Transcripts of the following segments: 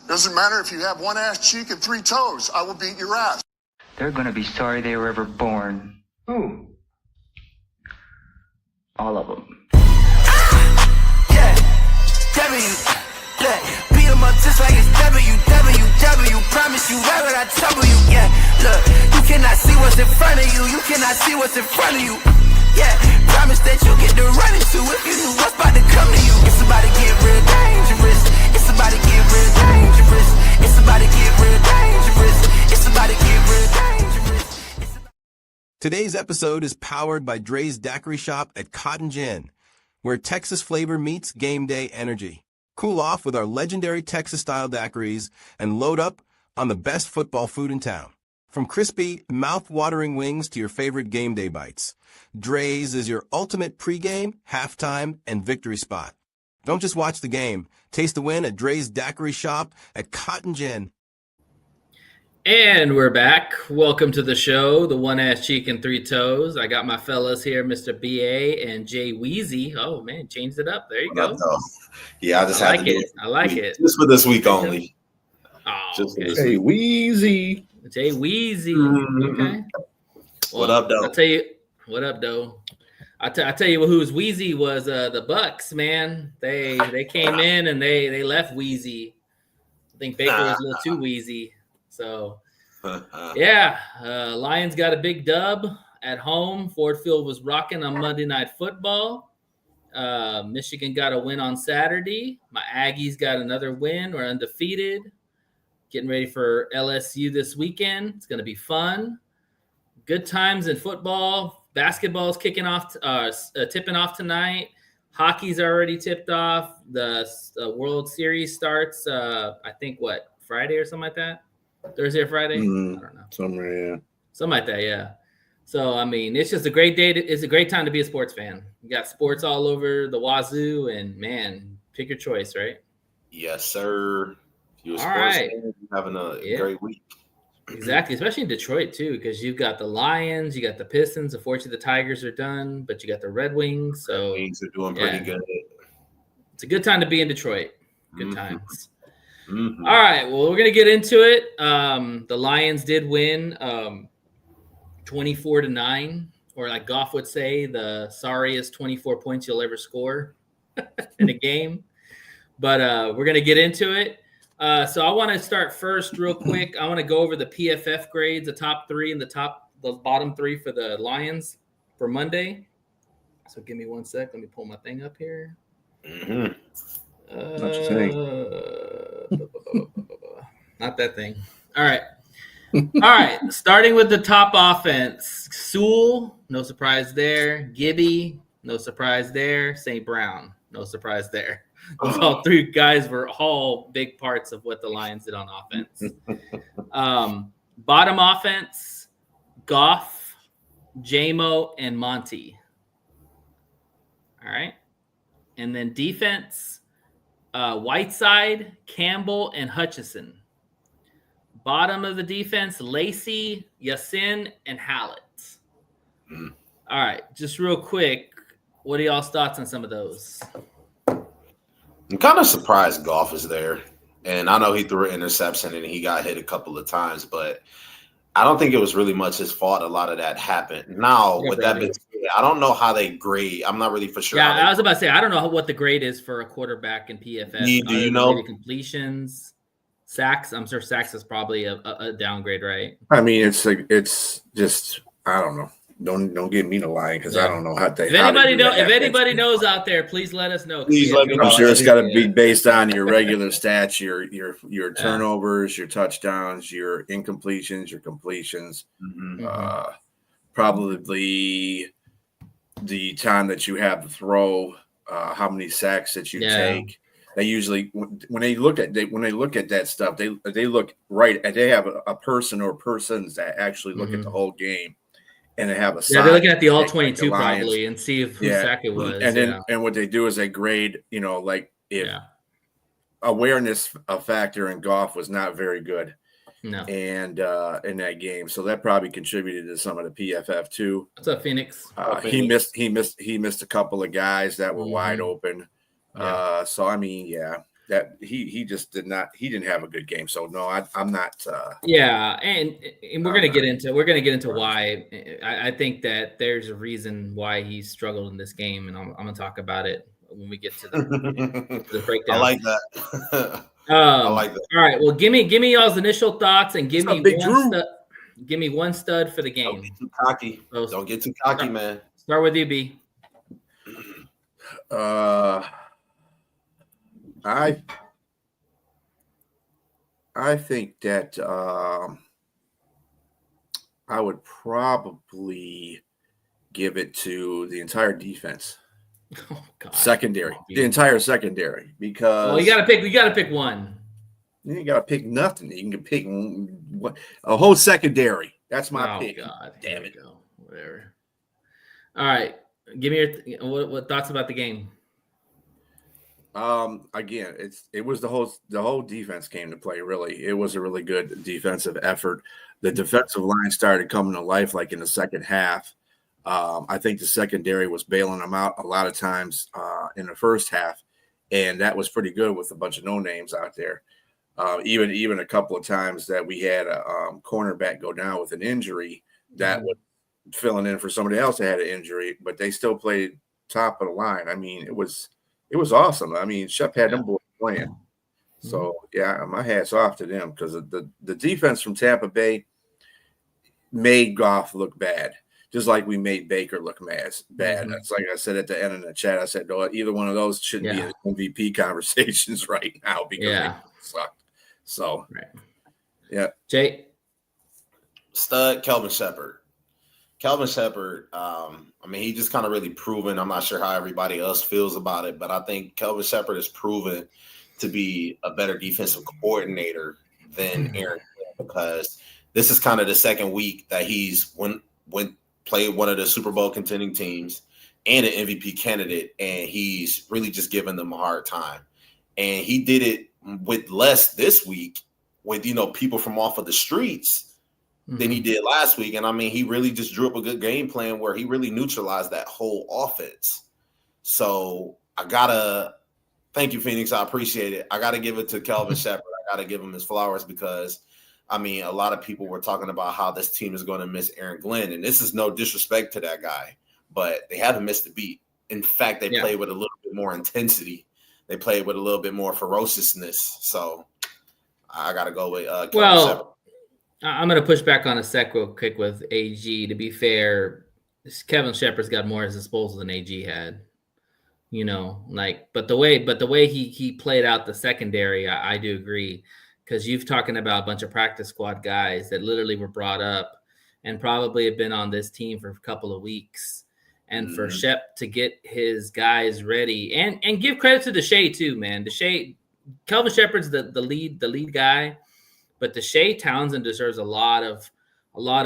Doesn't matter if you have one ass cheek and 3 toes. I will beat your ass. They're gonna be sorry they were ever born. Who? All of them. Yeah, beat 'em up just like it's WWW. Promise you right when I trouble you. Yeah, look, you cannot see what's in front of you. You cannot see what's in front of you. Yeah, promise that you get to run into if you knew what's about to come to you. It's about to get real dangerous. It's about to get real dangerous. It's about to get real dangerous. It's about to get real dangerous. Today's episode is powered by Dre's Daiquiri Shop at Cotton Gin, where Texas flavor meets game day energy. Cool off with our legendary Texas-style daiquiris and load up on the best football food in town. From crispy, mouth-watering wings to your favorite game day bites, Dre's is your ultimate pregame, halftime, and victory spot. Don't just watch the game. Taste the win at Dre's Daiquiri Shop at Cotton Gin. And we're back. Welcome to the show, the One Ass Cheek and 3 Toes. I got my fellas here, Mr. BA and Jay Weezy. Oh, man, changed it up. There you go. Yeah, I just had to do it. I like it. Just for this week only. Oh, Just okay. Hey, Wheezy. Jay Weezy. Mhm. Okay. Well, What up, though? I'll tell you. What up, though? I tell you who's Weezy was the Bucs, man. They came in and they left Weezy. I think Baker was a little too wheezy. So, yeah, Lions got a big dub at home. Ford Field was rocking on Monday Night Football. Michigan got a win on Saturday. My Aggies got another win. We're undefeated. Getting ready for LSU this weekend. It's going to be fun. Good times in football. Basketball's tipping off tonight. Hockey's already tipped off. The World Series starts, I think, Friday or something like that? Thursday or Friday? I don't know. Something Something like that, yeah. So, I mean, it's just a great day. It's a great time to be a sports fan. You got sports all over the wazoo, and, man, pick your choice, right? Yes, sir. You're a All sports right. fan, you're having a great week. Exactly, especially in Detroit, too, because you've got the Lions, you got the Pistons. Unfortunately, the Tigers are done, but you got the Red Wings. So Wings are doing pretty good. It's a good time to be in Detroit. Good times. Mm-hmm. All right, well, we're going to get into it. The Lions did win 24-9, or like Goff would say, the sorriest 24 points you'll ever score in a game. But we're going to get into it. So I want to start first real quick. I want to go over the PFF grades, the top 3 and the bottom 3 for the Lions for Monday. So give me one sec. Let me pull my thing up here. Mm-hmm. Not that thing. All right. Starting with the top offense. Sewell, no surprise there. Gibby, no surprise there. St. Brown, no surprise there. Those all 3 guys were all big parts of what the Lions did on offense. Bottom offense, Goff, J-Mo, and Monty. All right. And then defense, Whiteside, Campbell, and Hutchison. Bottom of the defense, Lacey, Yasin, and Hallett. All right. Just real quick, what are y'all's thoughts on some of those? I'm kind of surprised Goff is there. And I know he threw an interception and he got hit a couple of times, but I don't think it was really much his fault. A lot of that happened. Now, with that being said, I don't know how they grade. I'm not really for sure. Yeah, I was about to say, I don't know what the grade is for a quarterback in PFF. Do you know? Completions, sacks. I'm sure sacks is probably a downgrade, right? I mean, it's just, I don't know. Don't get me to lie because I don't know how they. If anybody knows out there, please let us know. Please let me know. I'm sure it's got to be based on your regular stats, your turnovers, your touchdowns, your incompletions, your completions, probably the time that you have to throw, how many sacks that you take. They usually, when they look at that stuff, they look right. They have a person or persons that actually look at the whole game. And they have a they're looking at the all 22 probably and see if whose sack it was. And then and what they do is they grade, like if awareness of factor in Goff was not very good. No. And in that game. So that probably contributed to some of the PFF too. What's up, Phoenix? He missed a couple of guys that were wide open. So I mean, that he just didn't have a good game. So no, I'm not. Yeah, and we're gonna get into why. I think that there's a reason why he struggled in this game, and I'm gonna talk about it when we get to the breakdown. I like that. I like that. All right, well, give me y'all's initial thoughts and give me Big Drew? give me one stud for the Don't game. get too cocky. So, Don't get too cocky, man. Start with you, B. I think that I would probably give it to the entire defense. Oh God, secondary, the entire secondary, because you gotta pick one. You ain't gotta pick nothing. You can pick a whole secondary. That's my pick. God, damn it. Go. Whatever. All right, give me your what thoughts about the game. Again, it was the whole defense came to play. Really, it was a really good defensive effort. The defensive line started coming to life like in the second half. I think the secondary was bailing them out a lot of times in the first half, and that was pretty good with a bunch of no names out there. Even a couple of times that we had a cornerback go down with an injury that was filling in for somebody else that had an injury, but they still played top of the line. I mean, it was awesome. I mean, Shep had them boys playing. So yeah, my hat's off to them, because the defense from Tampa Bay made Goff look bad, just like we made Baker look bad. That's like I said at the end of the chat. I said, no, either one of those shouldn't be in MVP conversations right now, because they sucked. So yeah, Jay, stud Kelvin Shepherd. Kelvin Shepherd, I mean, he just kind of really proven. I'm not sure how everybody else feels about it, but I think Kelvin Shepherd has proven to be a better defensive coordinator than Aaron Glenn, because this is kind of the second week that he's played one of the Super Bowl contending teams and an MVP candidate, and he's really just giving them a hard time. And he did it with less this week, with people from off of the streets, than he did last week. And I mean, he really just drew up a good game plan where he really neutralized that whole offense. So I gotta thank you, Phoenix. I appreciate it. I gotta give it to Kelvin Shepherd. I gotta give him his flowers, because I mean, a lot of people were talking about how this team is going to miss Aaron Glenn, and this is no disrespect to that guy, but they haven't missed a beat. In fact, they played with a little bit more intensity. They played with a little bit more ferociousness. So I got to go with Kelvin Shepherd. I'm going to push back on a sec real quick with AG. To be fair, Kevin Shepherd's got more at his disposal than AG had. But the way he played out the secondary, I do agree. Because you've talking about a bunch of practice squad guys that literally were brought up and probably have been on this team for a couple of weeks. And for Shep to get his guys ready, and give credit to Deshae too, man. Deshae, Kelvin Shepherd's the lead guy, but Deshae Townsend deserves a lot of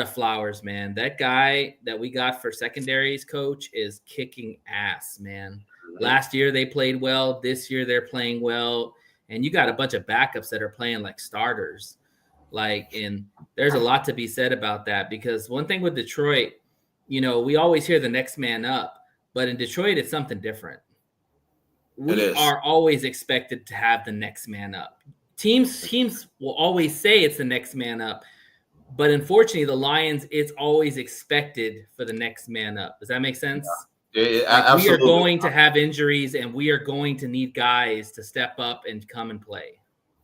flowers, man. That guy that we got for secondaries coach is kicking ass, man. Last year they played well. This year they're playing well. And you got a bunch of backups that are playing like starters. And there's a lot to be said about that, because one thing with Detroit, we always hear the next man up, but in Detroit, it's something different. We are always expected to have the next man up. Teams will always say it's the next man up, but unfortunately, the Lions, it's always expected for the next man up. Does that make sense? Yeah. Yeah, we are going to have injuries, and we are going to need guys to step up and come and play.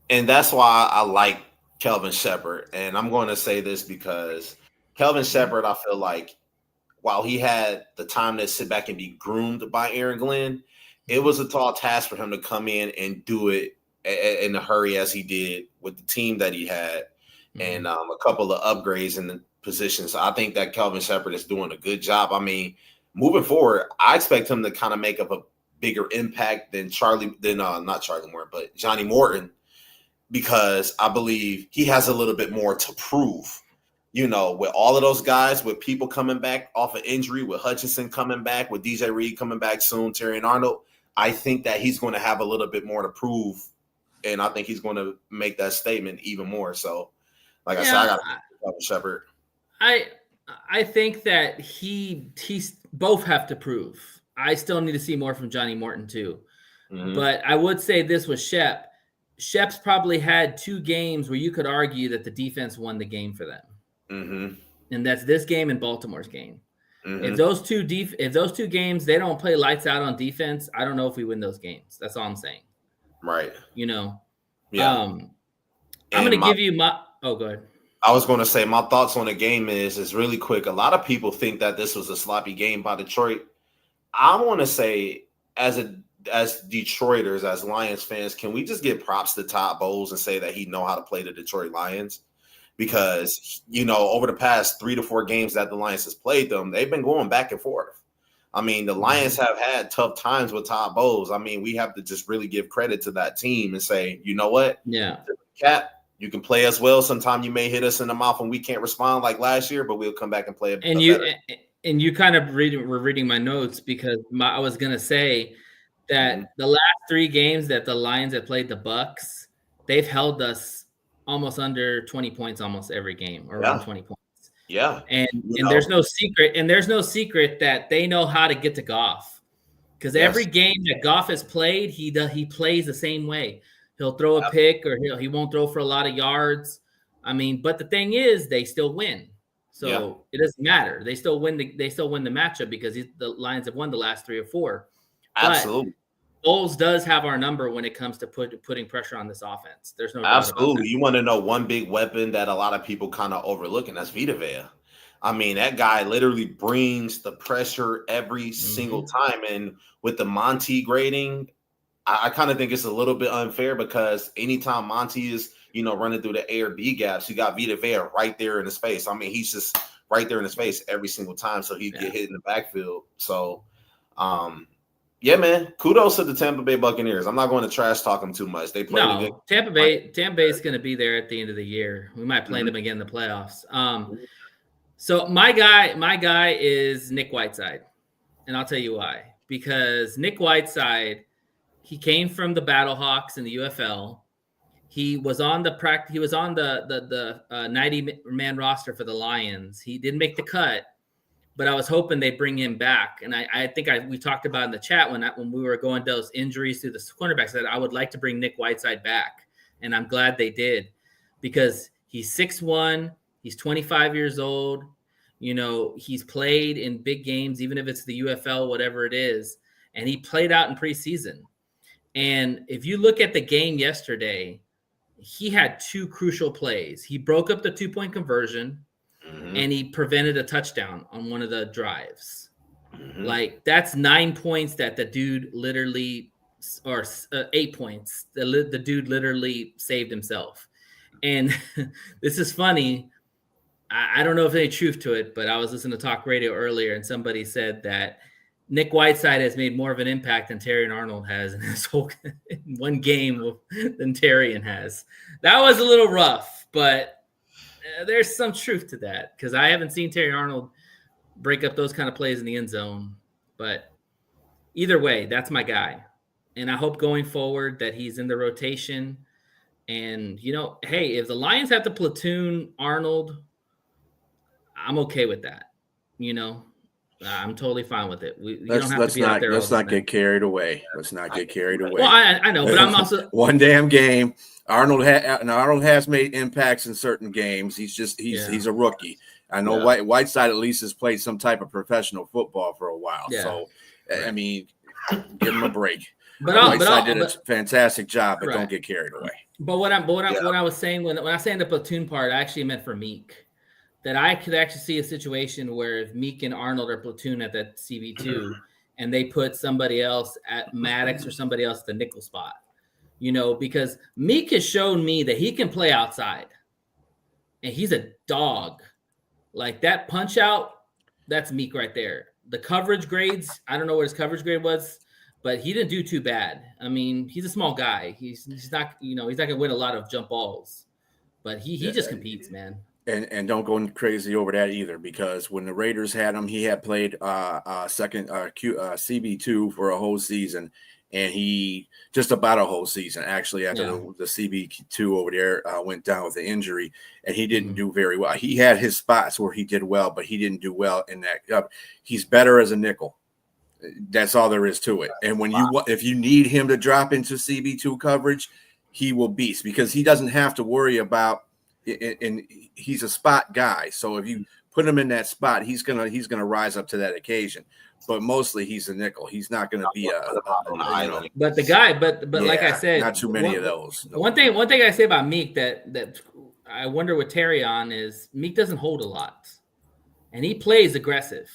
And that's why I like Kelvin Shepherd. And I'm going to say this because Kelvin Shepherd, I feel like, while he had the time to sit back and be groomed by Aaron Glenn, it was a tall task for him to come in and do it in a hurry as he did with the team that he had, and a couple of upgrades in the positions. So I think that Kelvin Shepherd is doing a good job. I mean, moving forward, I expect him to kind of make up a bigger impact than not Charlie Morton, but Johnny Morton, because I believe he has a little bit more to prove. With all of those guys, with people coming back off of injury, with Hutchinson coming back, with DJ Reed coming back soon, Terry and Arnold, I think that he's going to have a little bit more to prove, and I think he's going to make that statement even more. So, like I said, I got Kelvin Shepherd. I think that he's both have to prove. I still need to see more from Johnny Morton too. But I would say this with Shep. Shep's probably had 2 games where you could argue that the defense won the game for them. And that's this game and Baltimore's game. If those two games they don't play lights out on defense, I don't know if we win those games. That's all I'm saying. Right. Yeah. And I'm going to give you my – oh, go ahead. I was going to say my thoughts on the game is really quick. A lot of people think that this was a sloppy game by Detroit. I want to say as Detroiters, as Lions fans, can we just give props to Todd Bowles and say that he know how to play the Detroit Lions? Because, over the past 3 to 4 games that the Lions has played them, they've been going back and forth. I mean, the Lions have had tough times with Todd Bowles. I mean, we have to just really give credit to that team and say, you know what? Yeah. Cap, you can play us well. Sometimes you may hit us in the mouth and we can't respond like last year, but we'll come back and play it better. And you kind of were reading my notes because I was going to say that the last 3 games that the Lions have played the Bucs, they've held us almost under 20 points almost every game, or around 20 points. Yeah. And there's no secret that they know how to get to Goff. Because every game that Goff has played, he plays the same way. He'll throw a pick or he won't throw for a lot of yards. I mean, but the thing is they still win. So it doesn't matter. They still win the matchup because the Lions have won the last 3 or 4. Absolutely. But Bowles does have our number when it comes to putting pressure on this offense. There's no doubt absolutely. about that. You want to know one big weapon that a lot of people kind of overlook, and that's Vita Vea. I mean, that guy literally brings the pressure every single time. And with the Monty grading, I kind of think it's a little bit unfair because anytime Monty is, running through the A or B gaps, you got Vita Vea right there in his face. I mean, he's just right there in his face every single time, so he'd get hit in the backfield. So, yeah, man. Kudos to the Tampa Bay Buccaneers. I'm not going to trash talk them too much. They played a good. Tampa Bay is going to be there at the end of the year. We might play them again in the playoffs. So my guy is Nick Whiteside, and I'll tell you why. Because Nick Whiteside, he came from the Battlehawks in the UFL. He was on the 90-man roster for the Lions. He didn't make the cut. But I was hoping they'd bring him back. And I think we talked about in the chat when we were going those injuries to the cornerbacks that I would like to bring Nick Whiteside back. And I'm glad they did because he's 6'1", he's 25 years old. He's played in big games, even if it's the UFL, whatever it is. And he played out in preseason. And if you look at the game yesterday, he had 2 crucial plays. He broke up the 2-point conversion. And he prevented a touchdown on one of the drives. Like that's 9 points that the dude literally, or 8 points. The dude literally saved himself. And this is funny. I don't know if there's any truth to it, but I was listening to talk radio earlier and somebody said that Nick Whiteside has made more of an impact than Terry and Arnold has in his whole in one game than Terry has. That was a little rough, but there's some truth to that because I haven't seen Terry Arnold break up those kind of plays in the end zone. But either way, that's my guy. And I hope going forward that he's in the rotation. And, hey, if the Lions have to platoon Arnold, I'm okay with that. I'm totally fine with it. You don't have to be out there. Let's not get carried away. Let's not get carried away. Well, I know, but I'm also one damn game. Arnold has made impacts in certain games. He's a rookie. I know Whiteside at least has played some type of professional football for a while. Yeah. So I mean, give him a break. Whiteside did a fantastic job, but don't get carried away. But what I was saying when I say in the platoon part, I actually meant for Meek. That I could actually see a situation where if Meek and Arnold are platoon at that CB2 and they put somebody else at Maddox or somebody else at the nickel spot, because Meek has shown me that he can play outside and he's a dog. Like that punch out, that's Meek right there. The coverage grades, I don't know what his coverage grade was, but he didn't do too bad. I mean, he's a small guy. He's not, he's not going to win a lot of jump balls, but he just competes, man. And don't go crazy over that either, because when the Raiders had him, he had played second CB2 for a whole season, and he just about a whole season actually after the CB2 over there went down with the injury, and he didn't do very well. He had his spots where he did well, but he didn't do well in that. He's better as a nickel. That's all there is to it. And when if you need him to drop into CB2 coverage, he will beast because he doesn't have to worry about it, and he's a spot guy. So if you put him in that spot, he's gonna rise up to that occasion. But mostly he's a nickel. He's not going to be But the guy, but like I said, not too many of those. No. One thing I say about Meek that I wonder with Terry on is Meek doesn't hold a lot, and he plays aggressive.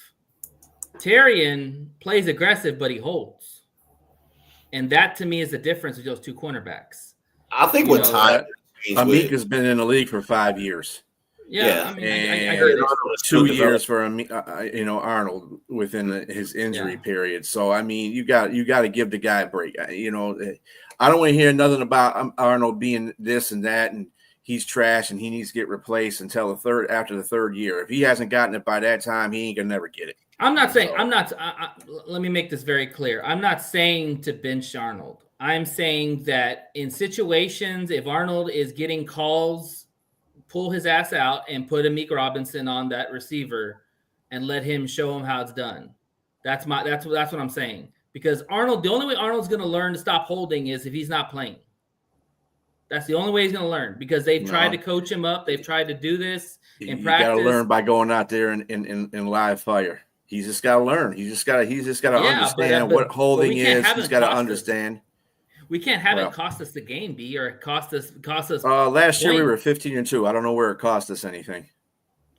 Tyrion plays aggressive, but he holds, and that to me is the difference with those two cornerbacks. I think with time, Meek has been in the league for 5 years. Yeah. I mean, I get it. 2 years for Arnold within his injury period. So I mean, you got to give the guy a break. I don't want to hear nothing about Arnold being this and that, and he's trash and he needs to get replaced until after the third year. If he hasn't gotten it by that time, he ain't gonna never get it. I'm not saying let me make this very clear. I'm not saying to bench Arnold. I'm saying that in situations, if Arnold is getting calls, pull his ass out and put a Meek Robinson on that receiver and let him show him how it's done. That's what I'm saying. Because Arnold, the only way Arnold's going to learn to stop holding is if he's not playing. That's the only way he's going to learn because they've tried to coach him up. They've tried to do this in practice. You got to learn by going out there in live fire. He's just got to learn. He's just got to understand what holding is. He's got to understand. We can't have it cost us the game, B, or cost us. Last year we were 15-2. I don't know where it cost us anything.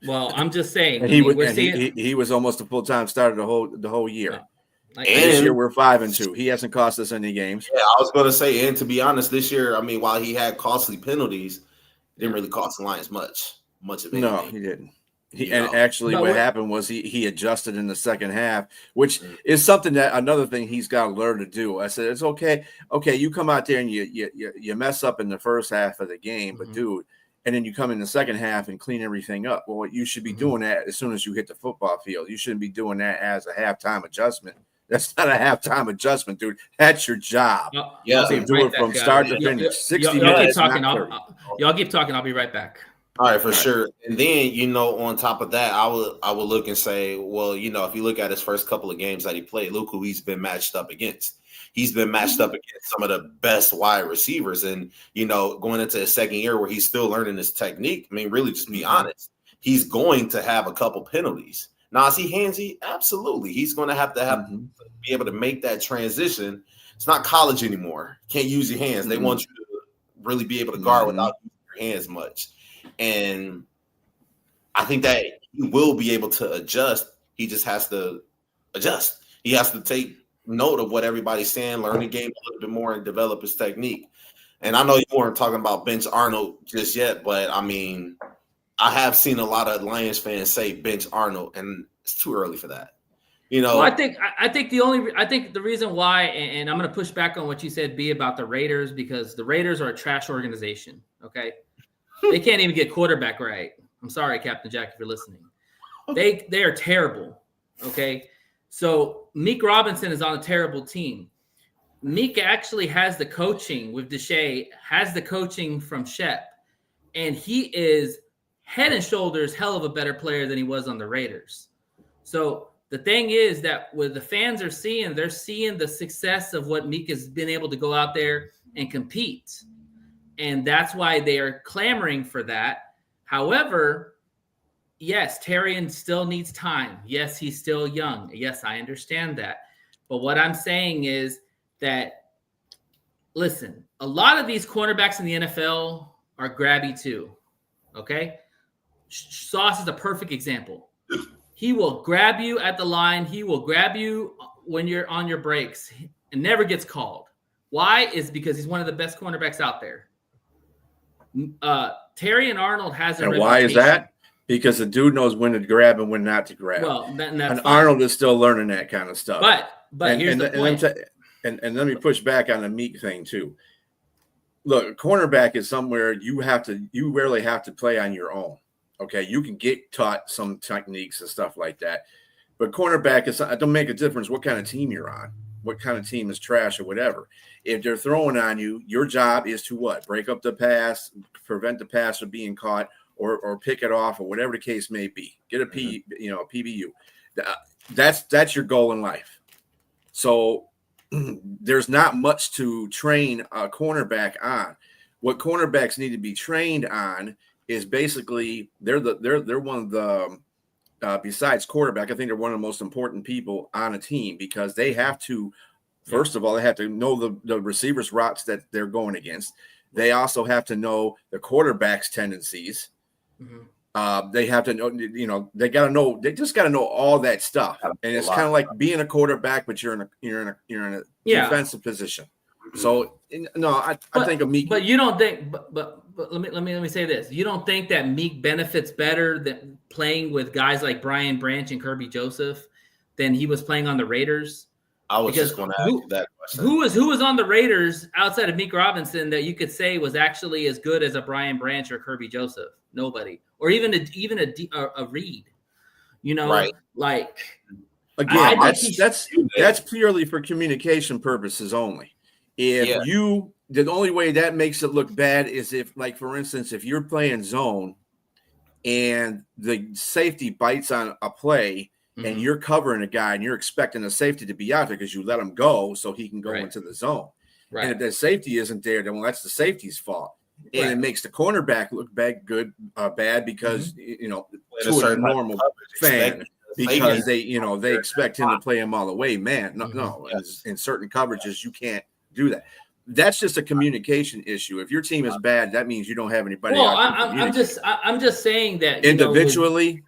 Well, I'm just saying. He was almost a full-time starter the whole year. And this year we're 5-2. He hasn't cost us any games. Yeah, I was going to say, and to be honest, this year, I mean, while he had costly penalties, it didn't really cost the Lions much of anything. No, he didn't. What happened was he adjusted in the second half, which is something that another thing he's got to learn to do. I said, it's okay. Okay, you come out there and you mess up in the first half of the game, but dude, and then you come in the second half and clean everything up. Well, you should be doing that as soon as you hit the football field. You shouldn't be doing that as a halftime adjustment. That's not a halftime adjustment, dude. That's your job. Yeah, do it from start to finish. 60 minutes. Y'all keep talking. I'll be right back. All right, for sure. And then, on top of that, I would look and say, well, if you look at his first couple of games that he played, look who he's been matched up against. He's been matched up against some of the best wide receivers. And, going into his second year where he's still learning his technique, I mean, really just be honest, he's going to have a couple penalties. Now, is he handsy? Absolutely. He's going to have be able to make that transition. It's not college anymore. You can't use your hands. They want you to really be able to guard without using your hands much. And I think that he will be able to adjust. He just has to adjust. He has to take note of what everybody's saying, learn the game a little bit more, and develop his technique. And I know you weren't talking about bench Arnold just yet, but I mean, I have seen a lot of Lions fans say bench Arnold, and it's too early for that. Well, I think the reason why, and I'm going to push back on what you said, B, about the Raiders, because the Raiders are a trash organization. Okay. They can't even get quarterback right. I'm sorry, Captain Jack, if you're listening. They are terrible. Okay. So Meek Robinson is on a terrible team. Meek actually has the coaching with Deshae, has the coaching from Shep, and he is head and shoulders hell of a better player than he was on the Raiders. So the thing is that what the fans are seeing, they're seeing the success of what Meek has been able to go out there and compete. And that's why they are clamoring for that. However, yes, Tyrion still needs time. Yes, he's still young. Yes, I understand that. But what I'm saying is that, listen, a lot of these cornerbacks in the NFL are grabby too. Okay? Sauce is a perfect example. He will grab you at the line. He will grab you when you're on your breaks and never gets called. Why? Is because he's one of the best cornerbacks out there. Tyrion Arnold has a reputation. Why is that? Because the dude knows when to grab and when not to grab. Well, and Arnold is still learning that kind of stuff. But here's the point. And let me push back on the Meek thing too. Look, a cornerback is somewhere you rarely have to play on your own. Okay, you can get taught some techniques and stuff like that. But cornerback it don't make a difference what kind of team you're on, what kind of team is trash or whatever. If they're throwing on you, your job is to what? Break up the pass, prevent the pass from being caught, or pick it off, or whatever the case may be. Get a PBU. That's your goal in life. So there's not much to train a cornerback on. What cornerbacks need to be trained on is basically they're one of the besides quarterback, I think they're one of the most important people on a team because they have to, first of all, they have to know the receivers' routes that they're going against. They also have to know the quarterback's tendencies. They have to know, they got to know, they just got to know all that stuff. And it's kind of like being a quarterback, but you're in a defensive position. So I think of Meek. But you don't think, but let me say this. You don't think that Meek benefits better than playing with guys like Brian Branch and Kirby Joseph than he was playing on the Raiders? I was just going to ask you that question. Who was on the Raiders outside of Meek Robinson that you could say was actually as good as a Brian Branch or Kirby Joseph? Nobody, or even a Reed. Right. Like again, that's purely for communication purposes only. If the only way that makes it look bad is if, like, for instance, if you're playing zone and the safety bites on a play and you're covering a guy and you're expecting the safety to be out there because you let him go so he can go into the zone. Right. And if the safety isn't there, then that's the safety's fault. And it makes the cornerback look bad because, to a normal fan, because they expect him to play him all the way. Man, no. In certain coverages, you can't do that. That's just a communication issue. If your team is bad, that means you don't have anybody. Well, I'm just saying that individually.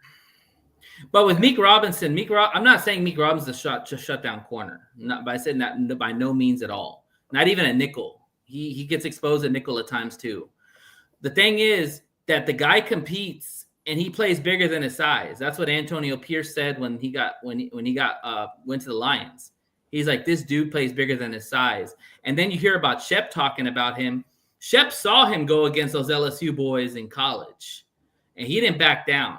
But with Meek Robinson, I'm not saying Meek Robinson's just shut down corner. Not by saying that by no means at all. Not even a nickel. He gets exposed at nickel at times too. The thing is that the guy competes and he plays bigger than his size. That's what Antonio Pierce said when he went to the Lions. He's like, this dude plays bigger than his size. And then you hear about Shep talking about him. Shep saw him go against those LSU boys in college, and he didn't back down.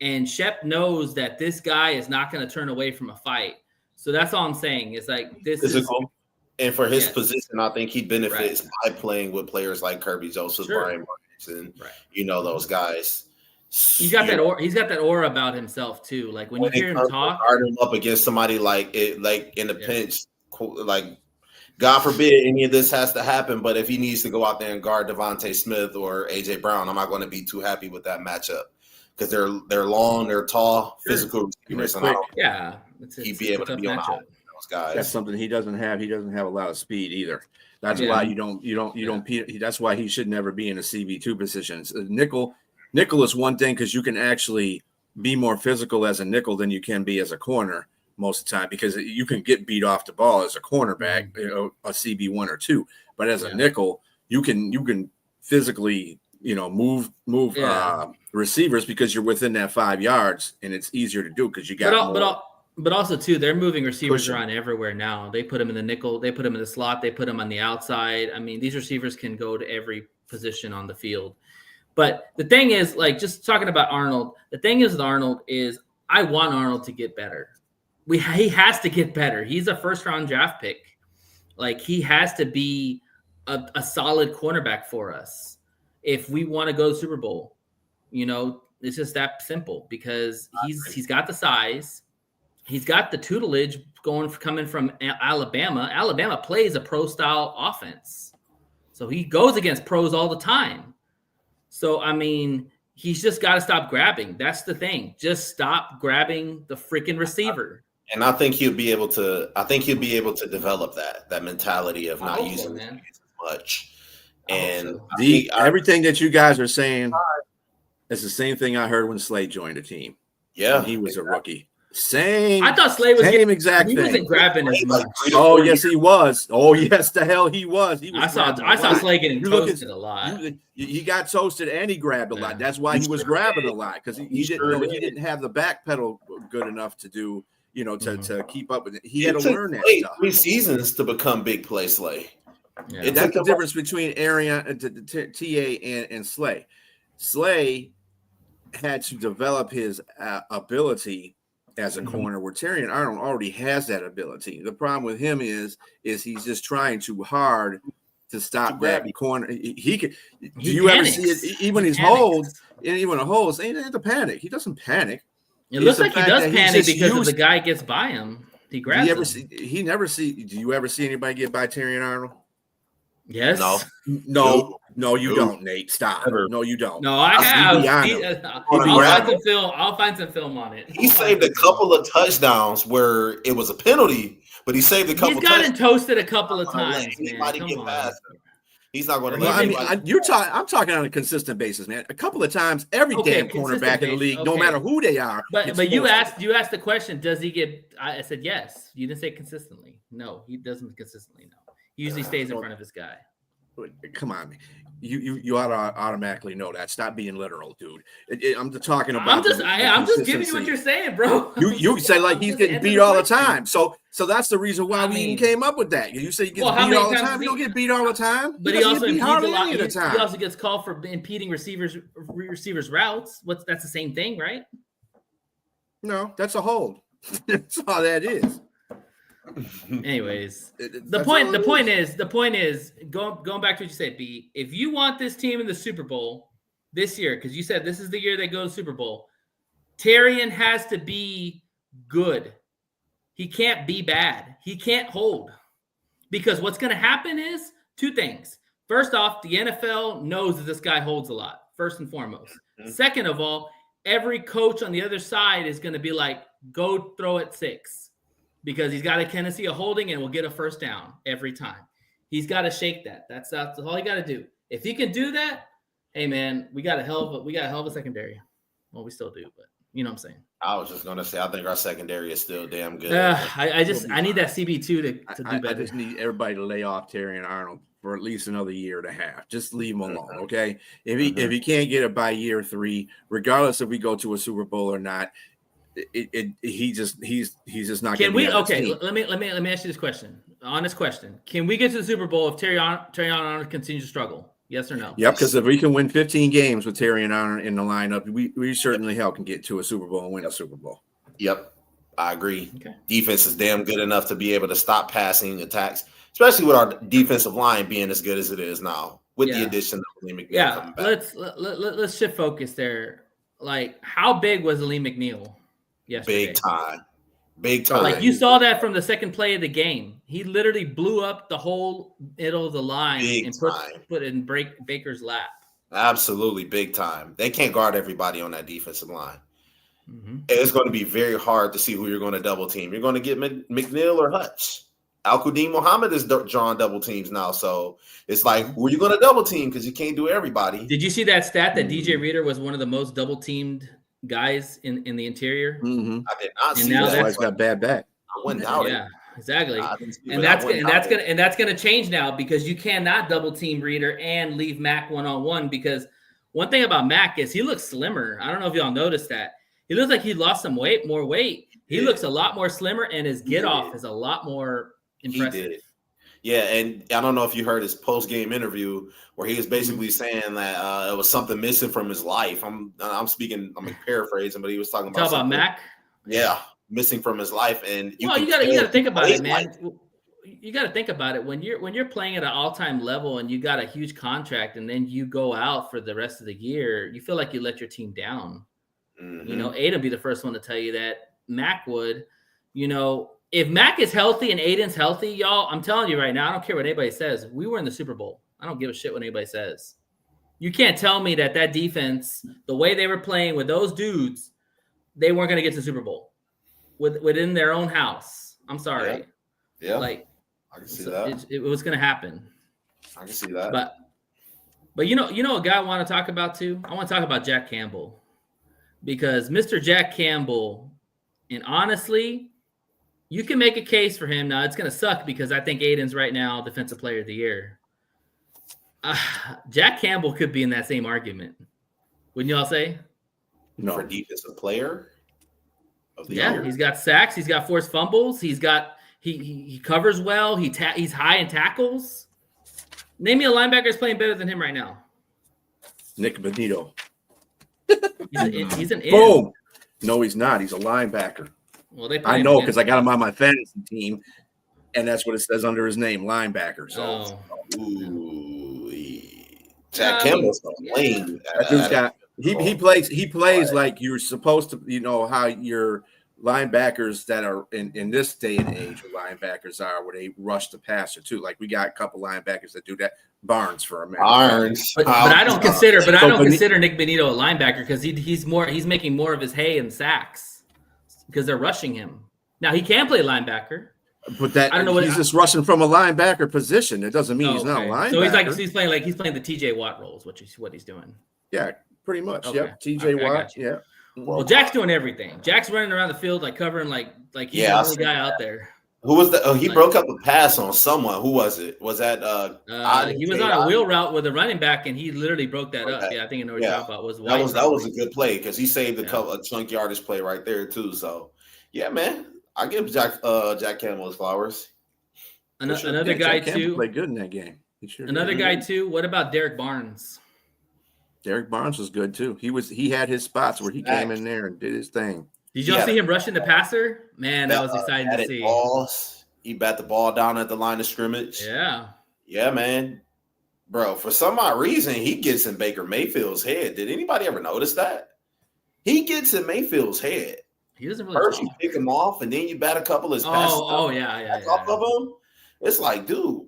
And Shep knows that this guy is not going to turn away from a fight. So that's all I'm saying. It's like this physical. And for his position, I think he benefits by playing with players like Kirby Joseph, Brian Martin, and those guys. He's got that aura. He's got that aura about himself too. Like when you hear him talk, guard him up against somebody like in the pinch, like God forbid any of this has to happen. But if he needs to go out there and guard Devontae Smith or AJ Brown, I'm not going to be too happy with that matchup because they're long, they're tall, physical receivers, and he'd be able to be on those guys. That's something he doesn't have. He doesn't have a lot of speed either. That's why you don't. That's why he should never be in a CB2 position. Nickel is one thing because you can actually be more physical as a nickel than you can be as a corner most of the time because you can get beat off the ball as a cornerback, a CB1 or 2. But as a nickel, you can physically, move receivers because you're within that 5 yards and it's easier to do because you got. But also too, they're moving receivers around everywhere now. They put them in the nickel, they put them in the slot, they put them on the outside. I mean, these receivers can go to every position on the field. But the thing is, like, just talking about Arnold, the thing is with Arnold is I want Arnold to get better. He has to get better. He's a first-round draft pick. Like, he has to be a solid cornerback for us if we want to go to the Super Bowl. It's just that simple because he's got the size. He's got the tutelage coming from Alabama. Alabama plays a pro-style offense. So he goes against pros all the time. So, I mean, he's just got to stop grabbing. That's the thing. Just stop grabbing the freaking receiver. And I think he'll be able to. I think he'll be able to develop that mentality of not using it as much. And everything that you guys are saying is the same thing I heard when Slade joined the team. Yeah, he was a rookie. I thought Slade was same exact thing. He wasn't grabbing as much. Oh yes, he was. Oh yes, the hell he was. I saw Slade getting toasted a lot. He got toasted and he grabbed a lot. That's why he was grabbing a lot because he didn't have the back pedal good enough to do. To keep up with it. He had to learn that stuff. 3 seasons to become big play Slay. Yeah. That's the difference between TA and Slay. Slay had to develop his ability as a corner where Terrion Arnold already has that ability. The problem with him is he's just trying too hard to stop that corner. He could. Do you ever see it? Even his holds, and even a holds, ain't have to panic. He doesn't panic. It looks like he does panic because if the guy gets by him. He grabs him. Do you ever see anybody get by Terry and Arnold? Yes. No, you don't, Nate. Stop. Never. No, you don't. No, I have. I'll find some film on it. He saved a couple of touchdowns where it was a penalty, but he saved a couple. He's gotten toasted a couple of times, man. Anybody get past him. He's not going to Well, let anybody. I'm talking on a consistent basis, man. A couple of times, every damn cornerback in the league, no matter who they are. But you asked the question, does he get? I said yes. You didn't say consistently. No, he doesn't consistently. No, he usually stays in front of his guy. Come on, you ought to automatically know that. Stop being literal, dude. I'm talking about. I'm just giving you what you're saying, bro. You say like he's getting beat all the time. So that's the reason why we even came up with that. You say he gets beat all the time. You don't get beat all the time. But he also impedes a lot. He also gets called for impeding receivers' routes. That's the same thing, right? No, that's a hold. That's all that is. Anyways, the point is going back to what you said, B. If you want this team in the Super Bowl this year, because you said this is the year they go to Super Bowl, Terrian has to be good. He can't be bad. He can't hold, because what's going to happen is two things. First off, the NFL knows that this guy holds a lot. First and foremost. Second of all, every coach on the other side is going to be like, go throw it 6. Because he's got a tendency of holding and will get a first down every time. He's got to shake that. That's all he got to do. If he can do that, hey man, we got a hell of a secondary. Well, we still do, but you know what I'm saying. I was just gonna say I think our secondary is still damn good. I need that CB2 to do better. I just need everybody to lay off Terry and Arnold for at least another year and a half. Just leave him alone, okay? If he can't get it by year 3, regardless if we go to a Super Bowl or not. He's just not. Can we? Okay, let me ask you this question. Honest question. Can we get to the Super Bowl if Terry Arnold continues to struggle? Yes or no? Yep. Because if we can win 15 games with Terry and Arnold in the lineup, we certainly can get to a Super Bowl and win a Super Bowl. Yep, I agree. Okay. Defense is damn good enough to be able to stop passing attacks, especially with our defensive line being as good as it is now with the addition of Lee McNeil coming back. Let's shift focus there. Like, how big was Lee McNeil? Yesterday. Big time. Like, you saw that from the second play of the game. He literally blew up the whole middle of the line and put it in Baker's lap. Absolutely, big time. They can't guard everybody on that defensive line. It's going to be very hard to see who you're going to double team. You're going to get McNeil or Hutch. Al-Quadin Muhammad is drawing double teams now, so it's like, who are you going to double team? Because you can't do everybody. Did you see that stat that DJ Reader was one of the most double teamed guys in the interior? I did not see that. That's why he's got bad back. I wouldn't doubt it. Yeah, exactly. And that's gonna change now, because you cannot double team Reader and leave Mac 1-on-1, because one thing about Mac is he looks slimmer. I don't know if y'all noticed that. He looks like he lost some more weight. He looks a lot more slimmer, and his get off is a lot more impressive. He did. Yeah, and I don't know if you heard his post-game interview where he was basically saying that it was something missing from his life. I'm paraphrasing, but he was talking about Mac. Yeah, missing from his life, and you got to think about it, man. You got to think about it when you're playing at an all-time level and you got a huge contract, and then you go out for the rest of the year. You feel like you let your team down. You know, Aiden would be the first one to tell you that. Mac would. You know, if Mac is healthy and Aiden's healthy, y'all, I'm telling you right now, I don't care what anybody says. We were in the Super Bowl. I don't give a shit what anybody says. You can't tell me that defense, the way they were playing with those dudes, they weren't going to get to the Super Bowl within their own house. I'm sorry. Yeah. Like, I can see that. It was going to happen. I can see that. But you know a guy I want to talk about too? I want to talk about Jack Campbell, because Mr. Jack Campbell, and honestly, you can make a case for him. Now, it's going to suck because I think Aiden's right now Defensive Player of the Year. Jack Campbell could be in that same argument. Wouldn't y'all say? No. For Defensive Player of the Year? He's got sacks. He's got forced fumbles. He covers well. He's high in tackles. Name me a linebacker that's playing better than him right now. Nick Benito. He's an end. Boom. No, he's not. He's a linebacker. Well, I know because I got him on my fantasy team, and that's what it says under his name, linebacker. So, Jack Campbell's playing. That dude's got he plays like you're supposed to. You know how you're linebackers that are in this day and age where linebackers are, where they rush the passer too. Like we got a couple linebackers that do that. Barnes for a minute. Barnes. But I don't consider So Nick Benito a linebacker because he's making more of his hay in sacks because they're rushing him. Now he can play linebacker. But that I don't know he's just rushing from a linebacker position. It doesn't mean he's not a linebacker. So he's playing the TJ Watt roles, what he's doing. Yeah, pretty much. Okay. Yep. TJ Watt. Yeah. Well, Jack's doing everything. Jack's running around the field like covering like he's the only guy out there. Who was that? Oh, he broke up a pass on someone. Who was it? Was that he was on a wheel route with a running back and he literally broke that up. Yeah, I think I know what you're talking about. That was a good play because he saved a chunk yardage play right there too. So yeah, man. I give Jack Campbell his flowers. Another guy too. Played good in that game. Another guy too. What about Derek Barnes? Derek Barnes was good too. He had his spots where he came in there and did his thing. Did y'all see him rushing the passer? Man, that was exciting to see. He bat the ball down at the line of scrimmage. Yeah. Yeah, man. Bro, for some odd reason, he gets in Baker Mayfield's head. Did anybody ever notice that? He gets in Mayfield's head. He doesn't really First, you pick him off, and then you bat a couple of his passes. Off of him. It's like, dude,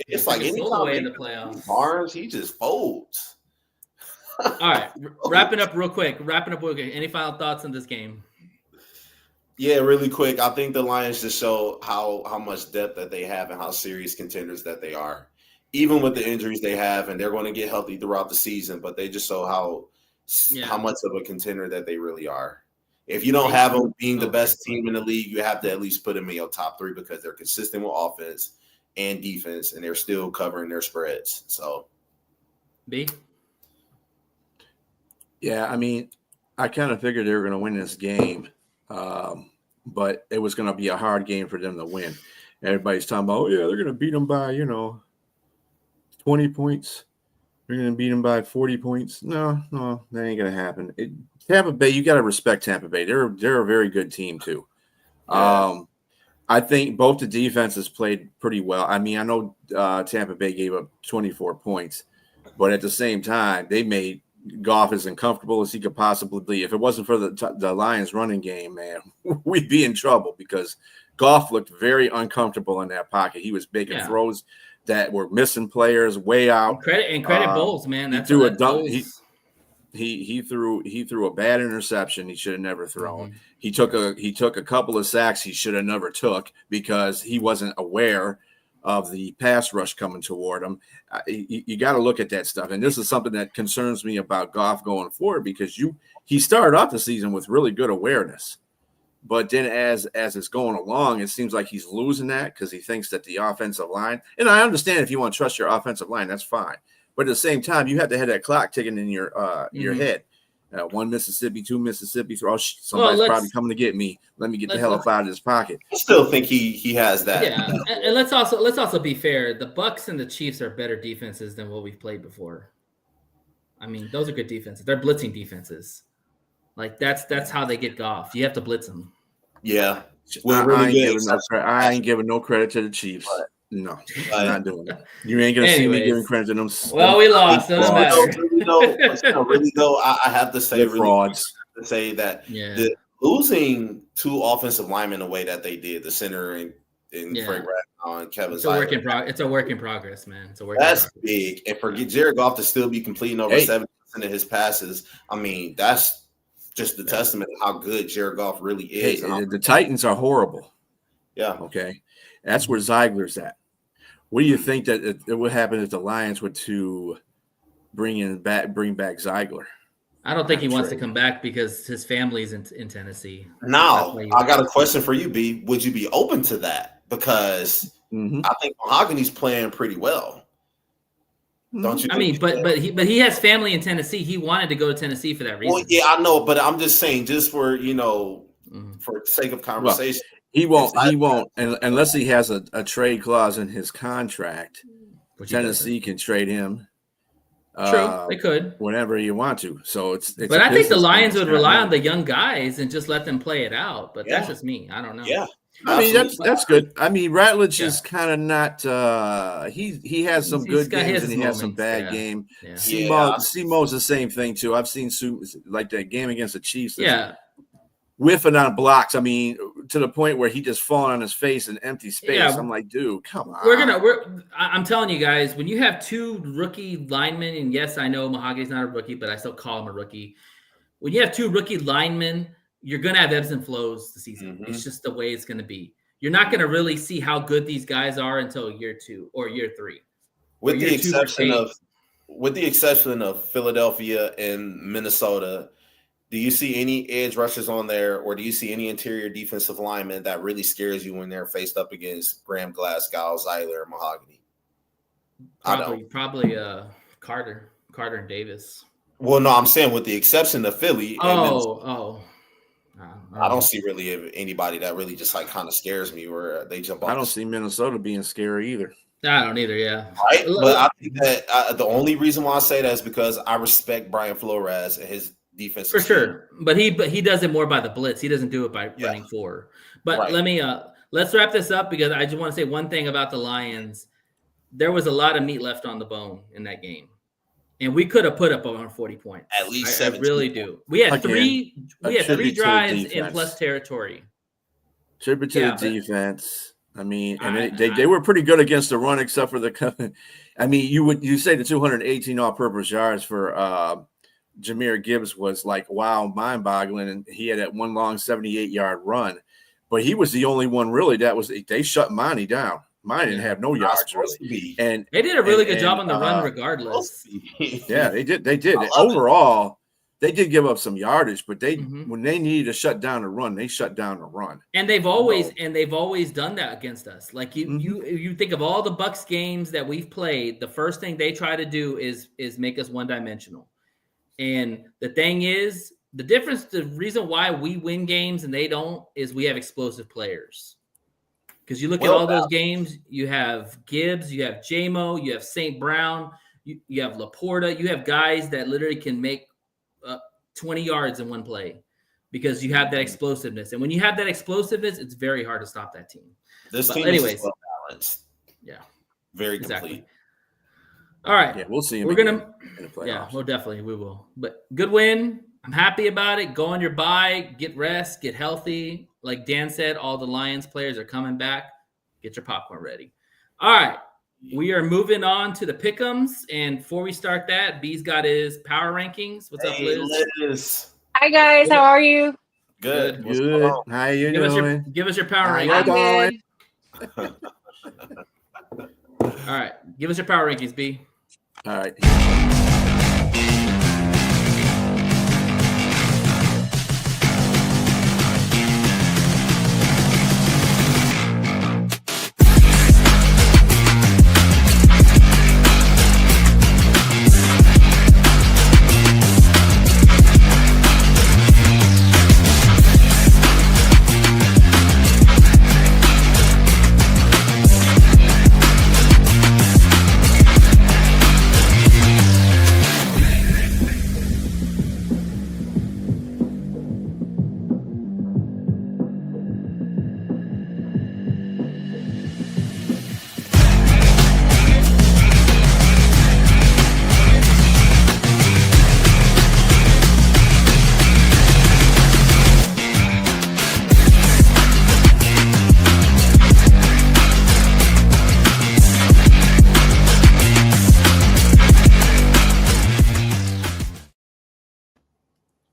it's like anytime in the playoffs. Barnes, he just folds. All right, wrapping up real quick. Any final thoughts on this game? Yeah, really quick. I think the Lions just show how much depth that they have and how serious contenders that they are, even with the injuries they have, and they're going to get healthy throughout the season. But they just show how much of a contender that they really are. If you don't have them being the best team in the league, you have to at least put them in your top 3 because they're consistent with offense and defense, and they're still covering their spreads. So, B. Yeah, I mean, I kind of figured they were going to win this game, but it was going to be a hard game for them to win. Everybody's talking about, they're going to beat them by 20 points. They're going to beat them by 40 points. No, that ain't going to happen. Tampa Bay, you got to respect Tampa Bay. They're a very good team too. Yeah. I think both the defenses played pretty well. I mean, I know Tampa Bay gave up 24 points, but at the same time, they made Goff as uncomfortable as he could possibly be. If it wasn't for the Lions running game, man, we'd be in trouble because Goff looked very uncomfortable in that pocket. He was making throws that were missing players way out. And credit Bowles, man. He threw a dunk. He threw a bad interception he should have never thrown. Mm-hmm. He took a couple of sacks he should have never took because he wasn't aware of the pass rush coming toward him. You got to look at that stuff. And this is something that concerns me about Goff going forward because he started off the season with really good awareness. But then as it's going along, it seems like he's losing that because he thinks that the offensive line, and I understand if you want to trust your offensive line, that's fine. But at the same time, you have to have that clock ticking in your head. 1 Mississippi, 2 Mississippi. Somebody's probably coming to get me. Let me get the hell up out of this pocket. I still think he has that. Yeah, and let's also be fair. The Bucs and the Chiefs are better defenses than what we've played before. I mean, those are good defenses. They're blitzing defenses. Like that's how they get Goff. You have to blitz them. Yeah, I ain't giving no credit to the Chiefs. No, I'm not doing it. You ain't gonna see me giving credit to them. Well, we lost. Doesn't matter. Really though, I have to say, frauds. To say that losing 2 offensive linemen the way that they did, the center and Frank Ragnow and Kevin. It's a work in progress, man. That's big, and for Jared Goff to still be completing over 70% of his passes. I mean, that's just the testament of how good Jared Goff really is. The Titans are horrible. Yeah. Okay. That's where Ziegler's at. What do you think that it would happen if the Lions were to bring back Ziegler? I don't think he wants to come back because his family's in Tennessee. Now, I got a question for you, B. Would you be open to that? Because I think Mahogany's playing pretty well. Don't you? I mean, but he has family in Tennessee. He wanted to go to Tennessee for that reason. Well, yeah, I know, but I'm just saying, just for for sake of conversation. Well, he won't, unless he has a trade clause in his contract. Tennessee can trade him. True, they could whenever you want to. So it's but I think the Lions would rely on the young guys and just let them play it out. But that's just me. I don't know. Yeah, I mean that's good. I mean Ratledge is kind of not. He has some good games and he has some bad game. Simo's the same thing too. I've seen like that game against the Chiefs. whiffing on blocks. I mean, to the point where he just falling on his face in empty space. Yeah. I'm like, dude, come on. I'm telling you guys, when you have two rookie linemen, and yes, I know Mahogany's not a rookie, but I still call him a rookie. When you have two rookie linemen, you're going to have ebbs and flows the season. It's just the way it's going to be. You're not going to really see how good these guys are until year 2 or year 3. With the exception of Philadelphia and Minnesota, do you see any edge rushers on there, or do you see any interior defensive linemen that really scares you when they're faced up against Graham Glasgow, Zeiler, or Mahogany? Probably Carter and Davis. Well, no, I'm saying with the exception of Philly. I don't see really anybody that really just like kind of scares me where they jump off. I don't see Minnesota being scary either. I don't either, yeah. Right, but I think that the only reason why I say that is because I respect Brian Flores and his defense for sure. But he does it more by the blitz. He doesn't do it by running forward. But let's wrap this up because I just want to say one thing about the Lions. There was a lot of meat left on the bone in that game. And we could have put up over 40 points. At least I really do. We had three drives in plus territory. Tribute to the defense. I mean, and they were pretty good against the run, except for the. I mean, you say the 218 all-purpose yards for Jahmyr Gibbs was like mind-boggling, and he had that one long 78-yard run, but he was the only one really they shut Monty down. Mine didn't have no yards really, and they did a really good job on the run, regardless. Yeah, they did. They did. Overall, they did give up some yardage, but when they needed to shut down the run, they shut down the run. And they've always done that against us. Like you think of all the Bucs games that we've played, the first thing they try to do is make us one-dimensional. And the thing is, the reason why we win games and they don't is we have explosive players. Because you look at all those games, you have Gibbs, you have J-Mo, you have St. Brown, you have Laporta, you have guys that literally can make 20 yards in one play because you have that explosiveness. And when you have that explosiveness, it's very hard to stop that team. This team is well balanced. Yeah. Very complete. All right. Yeah, we'll see him. We're going to – yeah, well, definitely we will. But good win. I'm happy about it. Go on your bye, get rest, get healthy. Like Dan said, all the Lions players are coming back. Get your popcorn ready. All right. We are moving on to the Pic'ems. And before we start that, B's got his power rankings. What's up, Liz? Hi, guys. How are you? Good. Good. How you doing? Give us your power rankings. Good. All right. Give us your power rankings, B. All right.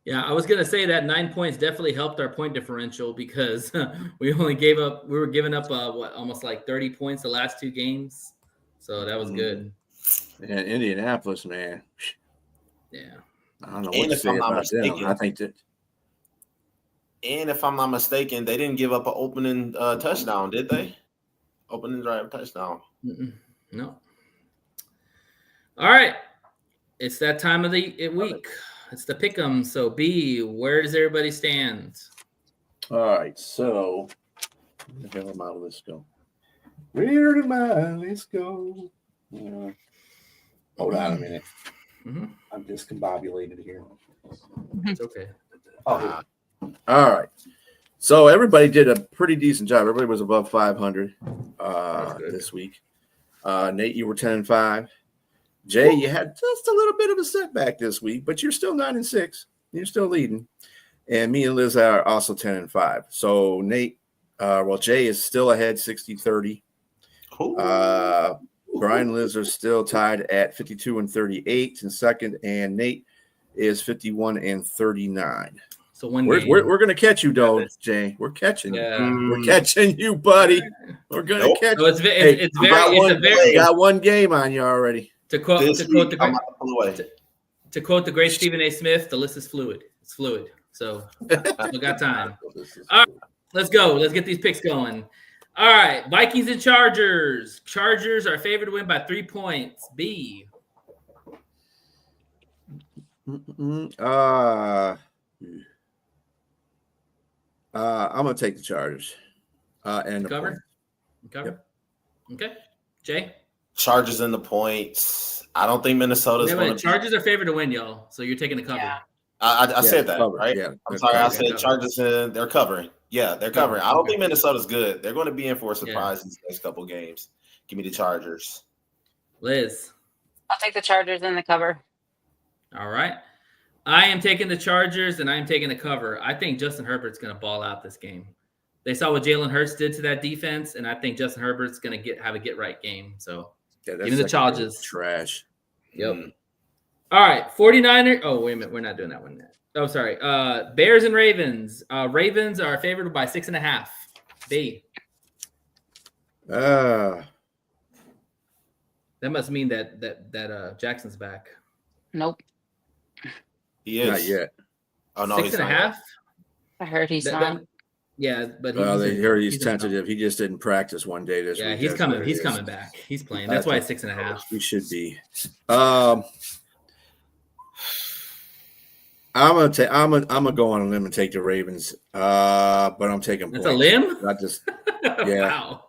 Yeah, I was gonna say that 9 points definitely helped our point differential because we were giving up almost like 30 points the last 2 games, so that was good. Yeah, Indianapolis, man. Yeah, I don't know what to say about them. I think that. And if I'm not mistaken, they didn't give up an opening touchdown, did they? Opening drive touchdown. No. All right, it's that time of the week. It's the Pic'ems. So, B, where does everybody stand? All right. So, where the hell am I? Let's go. Where am I? Let's go. Hold on a minute. I'm discombobulated here. It's okay. Oh, all right. So, everybody did a pretty decent job. Everybody was above 500 this week. Nate, you were 10-5. Jay, you had just a little bit of a setback this week, but you're still 9-6. You're still leading. And me and Liz are also 10-5. So Nate, Jay is still ahead 60-30. Brian and Liz are still tied at 52-38 in second, and Nate is 51-39. So one we're game. We're gonna catch you, though, Jay. We're catching you. We're catching you, buddy. We're gonna catch you. So it's very got one game on you already. To quote the great Stephen A. Smith, the list is fluid. It's fluid. So we got time. All right, let's go. Let's get these picks going. All right, Vikings and Chargers. Chargers are favored to win by 3 points. B. I'm gonna take the Chargers. And the cover. Yep. Okay. Jay. Chargers in the points. I don't think Minnesota's going to. Chargers are favored to win, y'all. So you're taking the cover. Yeah. I said that, cover. right? Yeah, I'm sorry. I said cover. Chargers. They're covering. Yeah, they're covering. I don't think Minnesota's good. They're going to be in for a surprise these next couple games. Give me the Chargers. Liz. I'll take the Chargers in the cover. All right. I am taking the Chargers, and I am taking the cover. I think Justin Herbert's going to ball out this game. They saw what Jalen Hurts did to that defense, and I think Justin Herbert's going to have a get-right game. So give me the Chargers. Trash. Yep. All right, 49ers. Oh, wait a minute. We're not doing that one yet. Oh, sorry. Bears and Ravens. Ravens are favored by 6.5. B. Uh, That must mean that Jackson's back. Nope. He is. not yet. Oh, no, 6.5? I heard he's That- not. Yeah, but Well, they heard he's in- tentative. He just didn't practice one day this week. Yeah, he's That's coming. what it He's is. coming back. He's playing. That's why it's 6.5. He should be. I'm gonna go on a limb and take the Ravens. But I'm taking That's points. a limb? Not just yeah. Wow.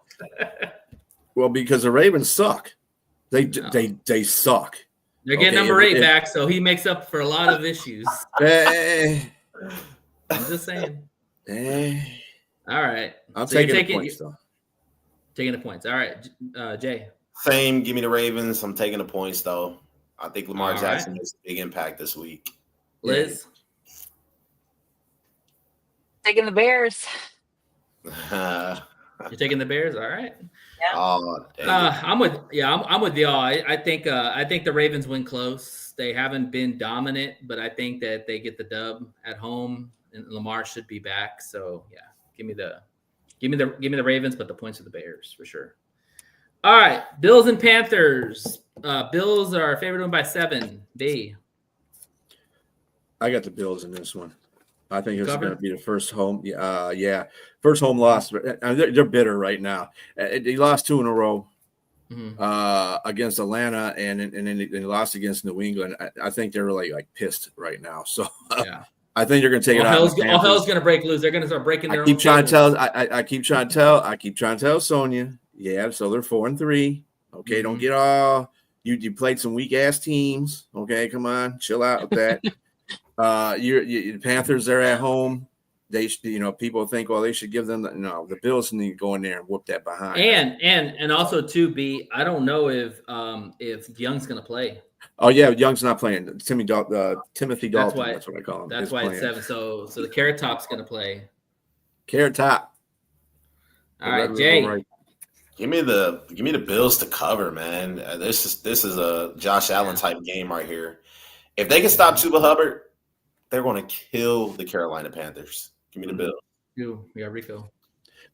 Well, because the Ravens suck. They suck. They're getting Okay, number 8 back, so he makes up for a lot of issues. Eh, I'm just saying. eh. All right. I'm So you're taking the points though. Taking the points. All right, Jay. Same. Give me the Ravens. I'm taking the points, though. I think Lamar All Jackson right. makes a big impact this week. Liz. Taking the Bears. You're taking the Bears. All right. Oh, dang it. I'm with y'all. I think the Ravens win close. They haven't been dominant, but I think that they get the dub at home, and Lamar should be back. So yeah, give me the Ravens, but the points of the Bears for sure. All right, Bills and Panthers. Bills are favored to win by 7. B. I got the Bills in this one. I think it's Cover? going to be the first home. First home loss. They're bitter right now. They lost 2 in a row against Atlanta, and then they lost against New England. I think they're like pissed right now. So Yeah. I think they're going to take it out. All hell's going to break loose. They're going to start breaking their I keep own trying to tables. tell. I keep trying to tell Sonia. Yeah, so they're 4-3. Okay, don't get all you played some weak ass teams. Okay, come on, chill out with that. The Panthers, they're at home. They people think, well, they should give them the Bills need to go in there and whoop that behind. And also too, B. I don't know if Young's going to play. Oh yeah, Young's not playing. Timothy Dalton. That's what I call him. That's why it's 7. So the Carrot Top's going to play. Carrot Top. All right, Jay. Right. Give me the Bills to cover, man. This is a Josh Allen type game right here. If they can stop Chuba Hubbard, they're going to kill the Carolina Panthers. Give me the Bills. Yeah, Rico.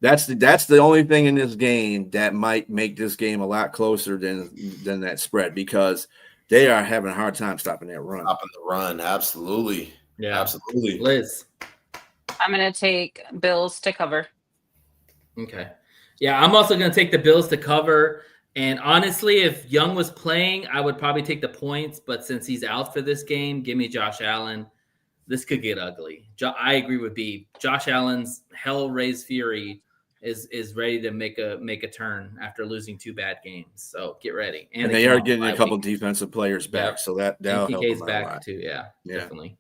That's the only thing in this game that might make this game a lot closer than that spread, because they are having a hard time stopping that run. Stopping the run, absolutely. Yeah, absolutely. Liz. I'm going to take Bills to cover. Okay. Yeah, I'm also going to take the Bills to cover. And honestly, if Young was playing, I would probably take the points. But since he's out for this game, give me Josh Allen. This could get ugly. I agree with B. Josh Allen's hell-raised fury is ready to make a turn after losing 2 bad games. So get ready. And they are getting a couple defensive players back, so that'll help PK's them back a lot. too. Yeah, definitely.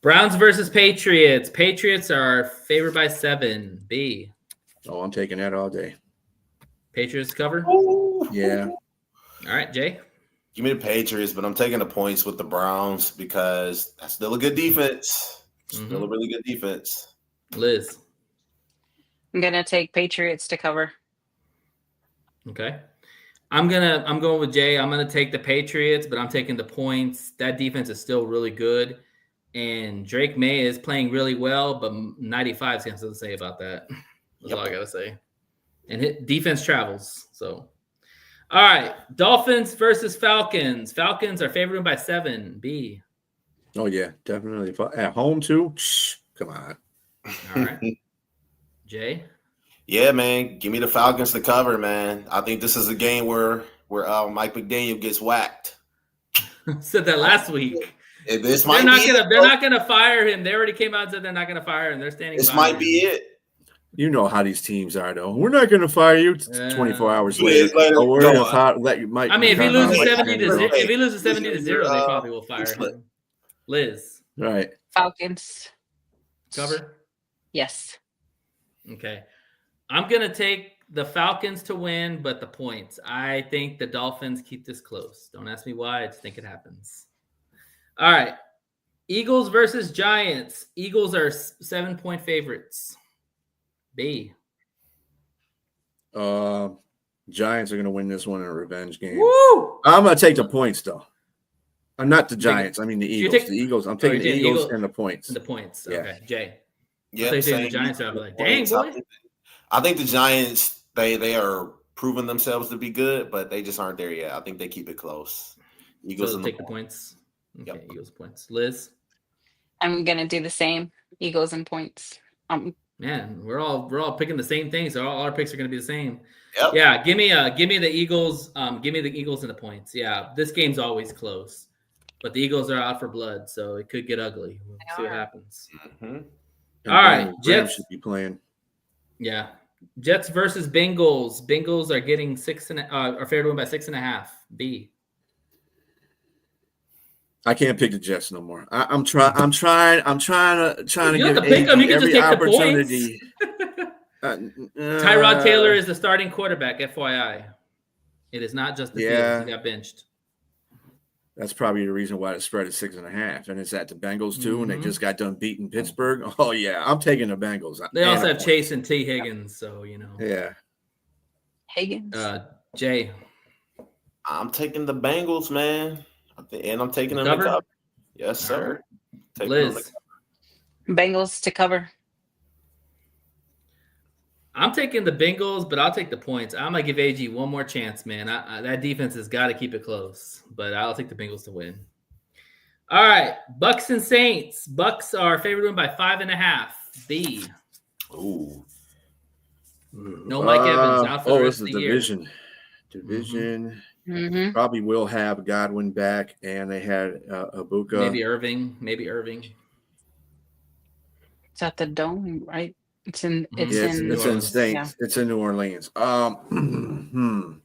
Browns versus Patriots. Patriots are favored by 7. B. Oh, I'm taking that all day. Patriots cover? Yeah. All right, Jay. Give me the Patriots, but I'm taking the points with the Browns because that's still a good defense. Still a really good defense. Liz. I'm gonna take Patriots to cover. Okay. I'm going with Jay. I'm gonna take the Patriots, but I'm taking the points. That defense is still really good. And Drake May is playing really well, but 95 is going to say about that. That's all I got to say. And defense travels. So, all right. Dolphins versus Falcons. Falcons are favored by 7. B. Oh, yeah, definitely. At home, too? Come on. All right. Jay? Yeah, man. Give me the Falcons to cover, man. I think this is a game where Mike McDaniel gets whacked. Said that last week. This they're might not gonna fire him. They already came out and said they're not gonna fire him. They're standing. This might be it. You know how these teams are, though. We're not going to fire you 24 hours later. We're going to let you. I mean, if he loses 70 to 0, they probably will fire him. Liz, right? Falcons cover. Yes. Okay, I'm gonna take the Falcons to win, but the points. I think the Dolphins keep this close. Don't ask me why. I just think it happens. All right. Eagles versus Giants. Eagles are 7-point favorites. B. Giants are going to win this one in a revenge game. Woo! I'm going to take the points, though. I'm not the Giants. I mean the Eagles. The Eagles. I'm taking the Eagles and the points. And the points. Yeah. Okay. Jay. Yeah. The Giants are like, dang, boy. I think the Giants, they are proving themselves to be good, but they just aren't there yet. I think they keep it close. Eagles so take the points. Okay, yep. Eagles points. Liz? I'm gonna do the same. Eagles and points. Man, we're all picking the same thing, so all our picks are gonna be the same. Yep. Yeah, give me the Eagles. Give me the Eagles and the points. Yeah, this game's always close, but the Eagles are out for blood, so it could get ugly. We'll see what happens. Mm-hmm. All right, Jets should be playing. Yeah, Jets versus Bengals. Bengals are getting are favored to win by 6.5. B. I can't pick the Jets no more. I'm trying to give pick them. You can every just take opportunity. Tyrod Taylor is the starting quarterback. FYI, it is not just the Fields. He got benched. That's probably the reason why the spread is 6.5, and it's at the Bengals too, and they just got done beating Pittsburgh. Oh yeah, I'm taking the Bengals. They also have Chase and T. Higgins, so you know. Yeah. Higgins. Jay. I'm taking the Bengals, man. And I'm taking them to cover. Yes, sir. Liz. Bengals to cover. I'm taking the Bengals, but I'll take the points. I'm going to give AG one more chance, man. That defense has got to keep it close, but I'll take the Bengals to win. All right. Bucs and Saints. Bucs are favored to win by 5.5. B. Ooh. No Mike Evans out for the rest of the division. year. Division. Mm-hmm. Probably will have Godwin back, and they had Ibuka. Maybe Irving. It's at the Dome, right? It's in Saints. Yeah. It's in New Orleans. Tampa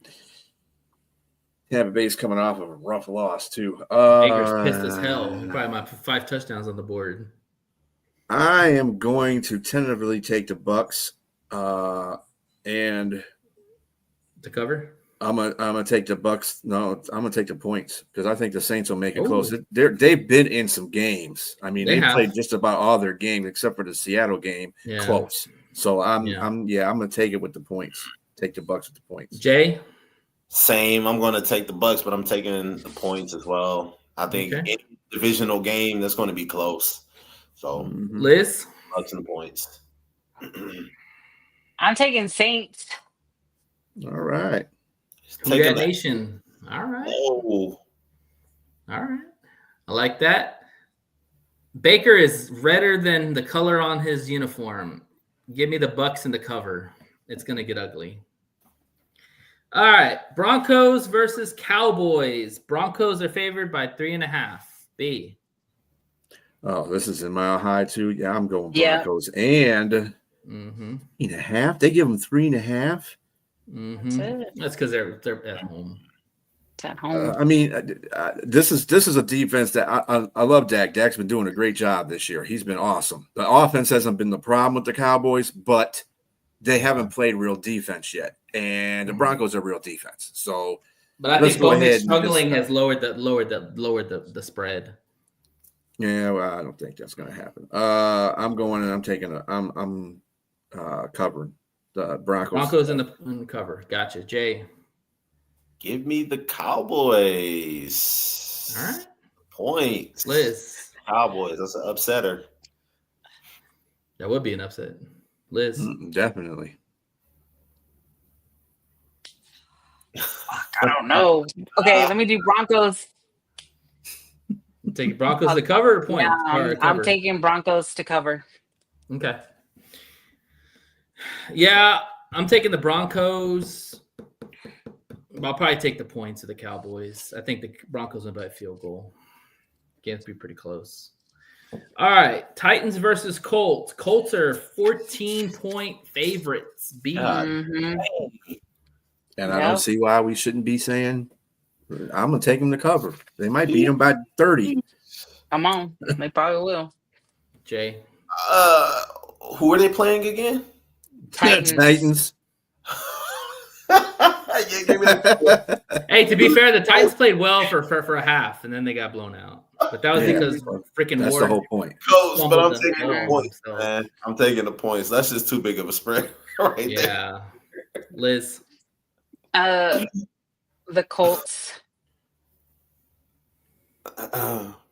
Bay's coming off of a rough loss too. Baker's pissed as hell. Probably my 5 touchdowns on the board. I am going to tentatively take the Bucs, and to cover. I'm gonna take the Bucs. No, I'm gonna take the points because I think the Saints will make it close. They've been in some games. I mean, they played just about all their games except for the Seattle game close. So I'm gonna take it with the points. Take the Bucs with the points. Jay, same. I'm gonna take the Bucs, but I'm taking the points as well. I think any divisional game that's going to be close. So Liz, Bucs and the points. I'm taking Saints. All right. Nation. All right. Oh. All right. I like that. Baker is redder than the color on his uniform. Give me the Bucs and the cover. It's going to get ugly. All right. Broncos versus Cowboys. Broncos are favored by 3.5. B. Oh, this is in Mile High too. Yeah, I'm going Broncos. And 3.5. They give them 3.5. That's because they're at home. It's at home. I mean, this is a defense that I love. Dak's been doing a great job this year. He's been awesome. The offense hasn't been the problem with the Cowboys, but they haven't played real defense yet, and the Broncos are real defense. So, but I think struggling has lowered the spread. Yeah, well, I don't think that's going to happen. I'm going and I'm taking I'm covering the Broncos. Broncos in the cover. Gotcha. Jay. Give me the Cowboys. All right. Points. Liz. Cowboys. That's an upsetter. That would be an upset. Liz. Definitely. I don't know. Okay, let me do Broncos. Take Broncos to cover or point? Yeah, I'm taking Broncos to cover. Okay. Yeah, I'm taking the Broncos. I'll probably take the points of the Cowboys. I think the Broncos win by a field goal. Game's be pretty close. All right, Titans versus Colts. Colts are 14-point favorites. B. Mm-hmm. And I don't see why we shouldn't be saying I'm going to take them to cover. They might beat them by 30. Come on. They probably will. Jay. Who are they playing again? Titans. Yeah, give me that. Hey, to be fair, the Titans played well for a half, and then they got blown out. But that was because freaking That's Ward the whole point. Coach, but I'm fumbled taking the points, man. I'm taking the points. That's just too big of a spread right there. Yeah. Liz. The Colts.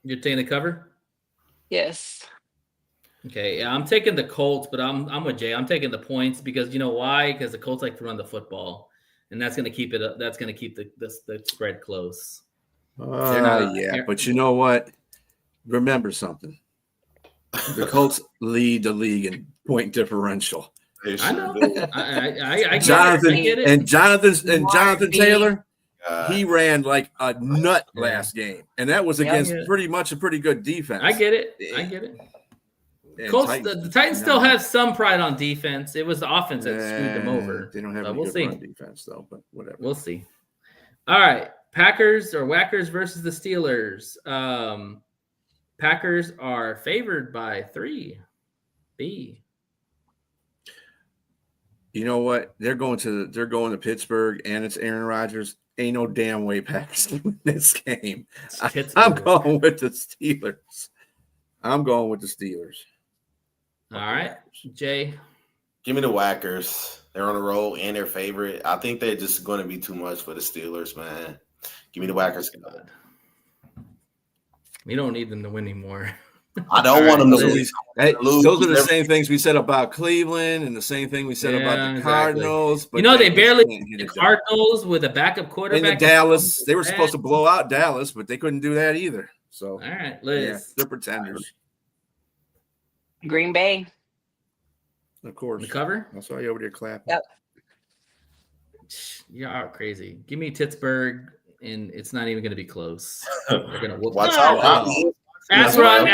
You're taking the cover? Yes. Okay, yeah, I'm taking the Colts, but I'm with Jay. I'm taking the points because you know why? Because the Colts like to run the football, and that's going to keep it. That's going to keep the spread close. Yeah, but you know what? Remember something. The Colts lead the league in point differential. I know. I Jonathan get it. and Jonathan Taylor. He ran like a nut last game, and that was against pretty much a pretty good defense. I get it. Colts, the Titans still have some pride on defense. It was the offense that screwed them over. They don't have any good run defense, though, but whatever. We'll see. All right. Packers or Whackers versus the Steelers. Packers are favored by 3. B. You know what? They're going to Pittsburgh, and it's Aaron Rodgers. Ain't no damn way Packers win this game. I'm going with the Steelers. All right, Jay. Give me the Whackers. They're on the road and they're favorite. I think they're just going to be too much for the Steelers, man. Give me the Whackers. We don't need them to win anymore. I don't want them to lose. Those are the same things we said about Cleveland and the same thing we said about the Cardinals. But they barely beat the Cardinals with a backup quarterback. And Dallas, they were supposed to blow out Dallas, but they couldn't do that either. So, all right, Liz. They're pretenders. Green Bay. Of course. The cover? I saw you over there clapping. Yep. You're crazy. Give me Pittsburgh, and it's not even going to be close. They're going to whoop. Watch out. Asrod.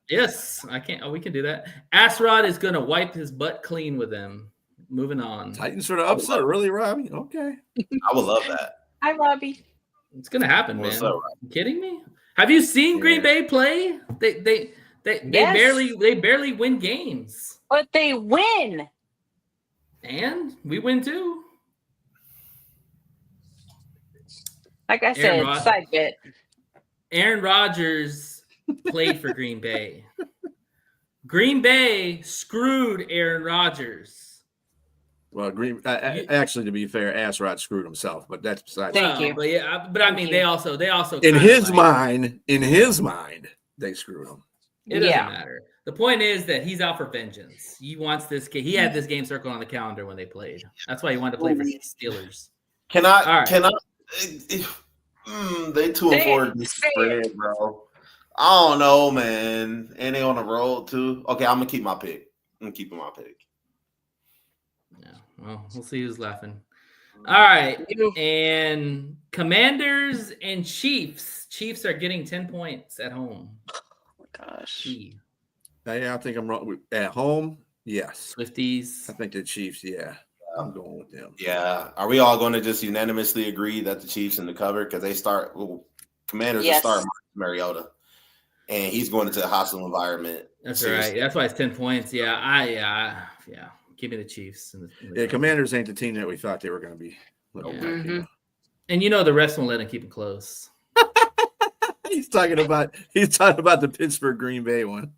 Yes, I can't. Oh, we can do that. Asrod is going to wipe his butt clean with them. Moving on. Titans for the upset, really, Robbie? Okay. I would love that. Hi, Robbie. It's going to happen, man. What's up, Robbie? You kidding me? Have you seen Green Bay play? They barely win games. But they win. And we win too. Like I said, side bet. Aaron Rodgers played for Green Bay. Green Bay screwed Aaron Rodgers. Well, actually, to be fair, Asrod screwed himself, but that's besides. Thank you. But I mean, they also. In his mind, they screwed him. It doesn't matter. The point is that he's out for vengeance. He wants this game. He had this game circled on the calendar when they played. That's why he wanted to play for the Steelers. They 2-4 spread, bro. I don't know, man. And they on the road too. Okay, I'm gonna keep my pick. I'm keeping my pick. Yeah, well, we'll see who's laughing. All right, and Commanders and Chiefs. Chiefs are getting 10 points at home. Oh my gosh. I think I'm wrong. At home, yes. Swifties. I think the Chiefs, I'm going with them. Yeah. Are we all going to just unanimously agree that the Chiefs in the cover? Because they start Commanders will start Mariota. And he's going into a hostile environment. That's right. That's why it's 10 points. Yeah. Give me the Chiefs. Commanders ain't the team that we thought they were going to be. And the refs won't let them keep it close. He's talking about the Pittsburgh Green Bay one.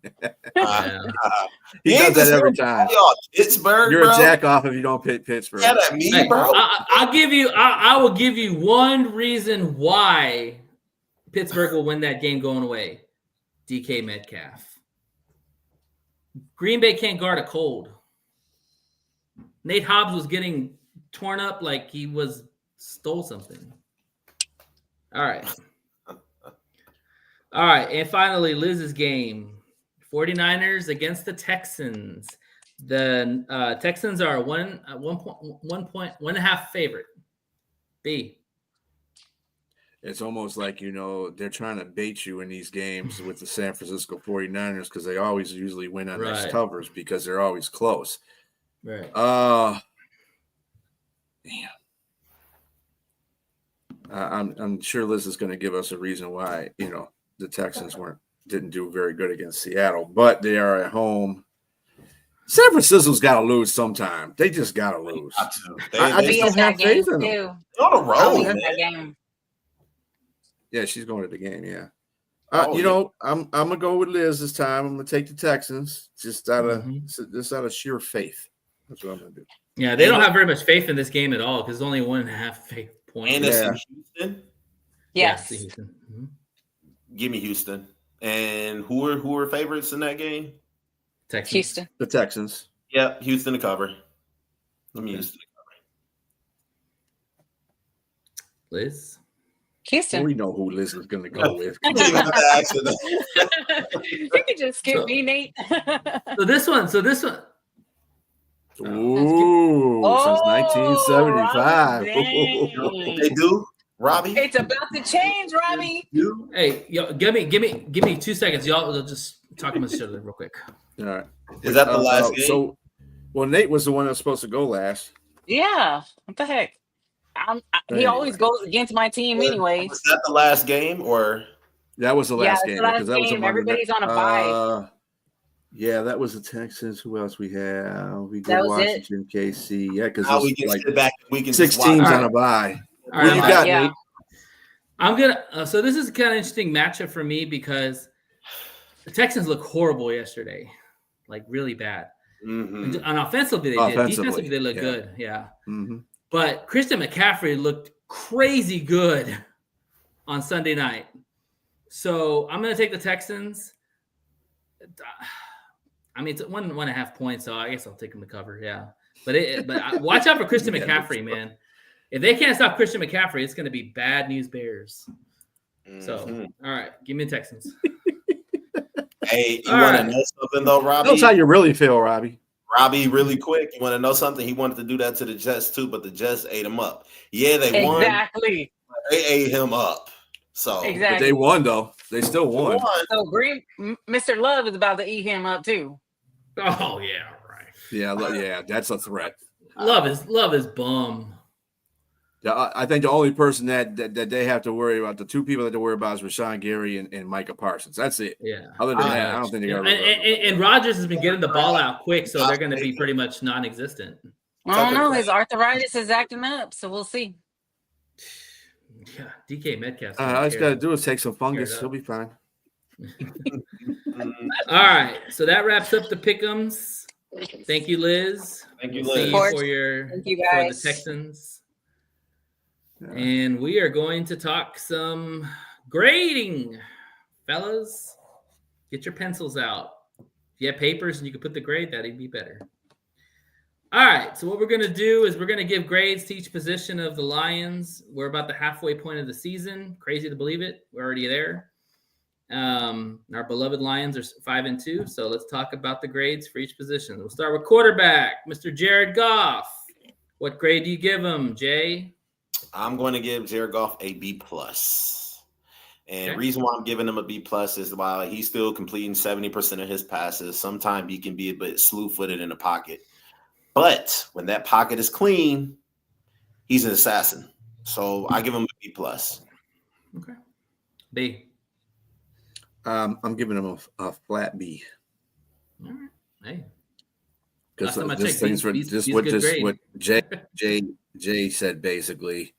He does that every time. Pittsburgh, You're bro. a jack off if you don't pick Pittsburgh. Yeah, that me, bro. I will give you one reason why Pittsburgh will win that game going away. DK Metcalf. Green Bay can't guard a cold. Nate Hobbs was getting torn up like he stole something. All right. All right. And finally, Liz's game. 49ers against the Texans. The Texans are a 1.5 favorite. B. It's almost like, they're trying to bait you in these games with the San Francisco 49ers because they always usually win on these covers because they're always close. Right. Damn. I'm sure Liz is going to give us a reason why, the Texans didn't do very good against Seattle, but they are at home. San Francisco's got to lose sometime. They just got to lose. I just don't have faith in them. On a roll, man. Yeah, she's going to the game. Yeah. I'm gonna go with Liz this time. I'm gonna take the Texans just out of sheer faith. That's what I'm gonna do. Yeah, they don't have very much faith in this game at all because it's only 1.5 points. And it's in Houston. Yes. Houston. Mm-hmm. Give me Houston. And who are favorites in that game? Texans. Houston. The Texans. Yeah, Houston to cover. Let me Houston to cover. Liz. Houston. We know who Liz is going to go with. You can just skip me, Nate. So this one. Ooh, since 1975. They do, Robbie. It's about to change, Robbie. Hey, yo, give me 2 seconds, y'all. Just talk about each other real quick. All right. Is that the last game? Nate was the one that was supposed to go last. Yeah. What the heck? He always goes against my team, anyways. Was that the last game, or that was the last game? Because that was everybody's on a bye. Yeah, that was the Texans. Who else we have? We That did was Washington, KC. Yeah, because we can sit back. We can 6 teams on a bye. All What you got, yeah. Nate? I'm gonna. So this is kind of interesting matchup for me because the Texans look horrible yesterday, like really bad. Mm-hmm. And offensively, they did. Defensively, they look good. Yeah. Mm-hmm. But Christian McCaffrey looked crazy good on Sunday night. So I'm going to take the Texans. I mean, it's 1.5 points, so I guess I'll take them to cover. Yeah. But watch out for Christian McCaffrey, man. If they can't stop Christian McCaffrey, it's going to be bad news Bears. So, all right, give me the Texans. Hey, you want to know something, though, Robbie? That's how you really feel, Robbie. Robbie, really quick, you want to know something? He wanted to do that to the Jets too, but the Jets ate him up. Yeah, they won. Exactly. They ate him up. So Exactly. But they won, though. They still won. So Mr. Love is about to eat him up too. Oh, yeah, right. Yeah, that's a threat. Love is bum. Yeah, I think the only person that they have to worry about, the two people that they worry about is Rashawn Gary and Micah Parsons. That's it. Yeah. Other than that, I don't think they're going to. And Rodgers has been getting the ball out quick, so they're going to be pretty much non-existent. I don't know. His arthritis is acting up, so we'll see. Yeah, DK Metcalf. All he's got to do is take some fungus. He'll be fine. All right. So that wraps up the Pic'ems. Thank you, Liz. Thank you, See Liz. you Thank you, for the guys. Texans. And we are going to talk some grading. Fellas, get your pencils out. If you have papers and you can put the grade, that'd be better. All right, so what we're going to do is we're going to give grades to each position of the Lions. We're about the halfway point of the season. Crazy to believe it. We're already there. Our beloved Lions are 5-2, so let's talk about the grades for each position. We'll start with quarterback, Mr. Jared Goff. What grade do you give him, Jay? I'm going to give Jared Goff a B+. And reason why I'm giving him a B+ is while he's still completing 70% of his passes, sometimes he can be a bit slew-footed in the pocket. But when that pocket is clean, he's an assassin. So I give him a B+. Okay. B. I'm giving him a flat B. All right. Hey. Because Last what Jay said basically.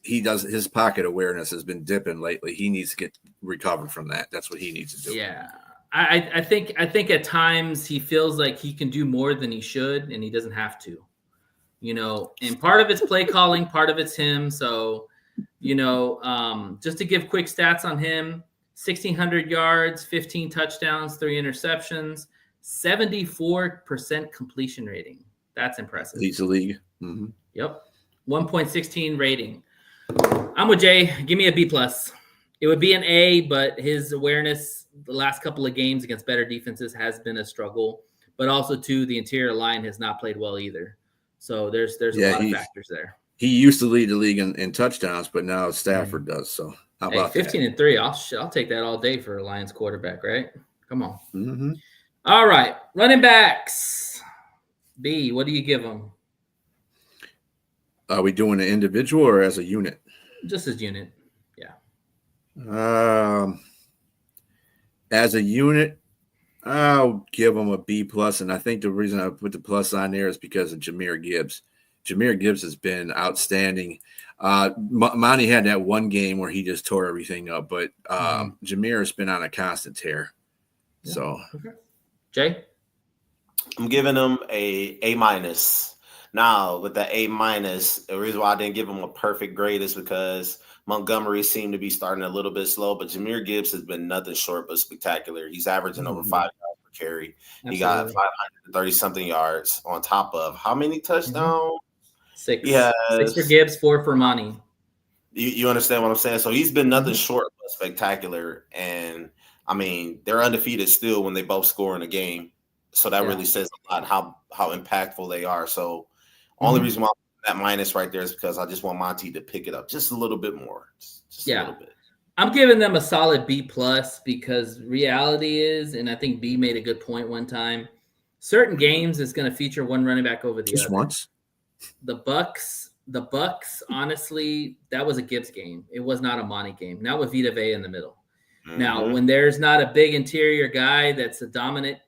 he does his pocket awareness has been dipping lately. He needs to get recovered from that. That's what he needs to do. Yeah. I think at times he feels like he can do more than he should, and he doesn't have to. And part of it's play calling, part of it's him. So, just to give quick stats on him, 1,600 yards, 15 touchdowns, 3 interceptions, 74% completion rating. That's impressive. Leads the league. Mm-hmm. Yep. 1.16 rating. I'm with Jay. Give me a B+. It would be an A, but his awareness the last couple of games against better defenses has been a struggle. But also, too, the interior line has not played well either. So there's a lot of factors there. He used to lead the league in touchdowns, but now Stafford does. So how about 15-3? I'll take that all day for a Lions quarterback, right? Come on. Mm-hmm. All right, running backs. B, what do you give them? Are we doing an individual or as a unit? Just as unit, yeah. As a unit, I'll give him a B+, and I think the reason I put the plus on there is because of Jahmyr Gibbs. Jahmyr Gibbs has been outstanding. Monty had that one game where he just tore everything up, but Jahmyr has been on a constant tear. Yeah. So, okay. Jay, I'm giving him a A-. Now, with the A-, the reason why I didn't give him a perfect grade is because Montgomery seemed to be starting a little bit slow, but Jahmyr Gibbs has been nothing short but spectacular. He's averaging over 5 yards per carry. Absolutely. He got 530-something yards on top of how many touchdowns? 6. 6 for Gibbs, 4 for Monty. You understand what I'm saying? So he's been nothing short but spectacular. And, I mean, they're undefeated still when they both score in a game. So that really says a lot how impactful they are. So only reason why I'm that minus right there is because I just want Monty to pick it up just a little bit more. Just a little bit. I'm giving them a solid B+ because reality is, and I think B made a good point one time, certain games is going to feature one running back over the other. Just once. The Bucs, honestly, that was a Gibbs game. It was not a Monty game. Not with Vita Vea in the middle. Mm-hmm. Now, when there's not a big interior guy that's a dominant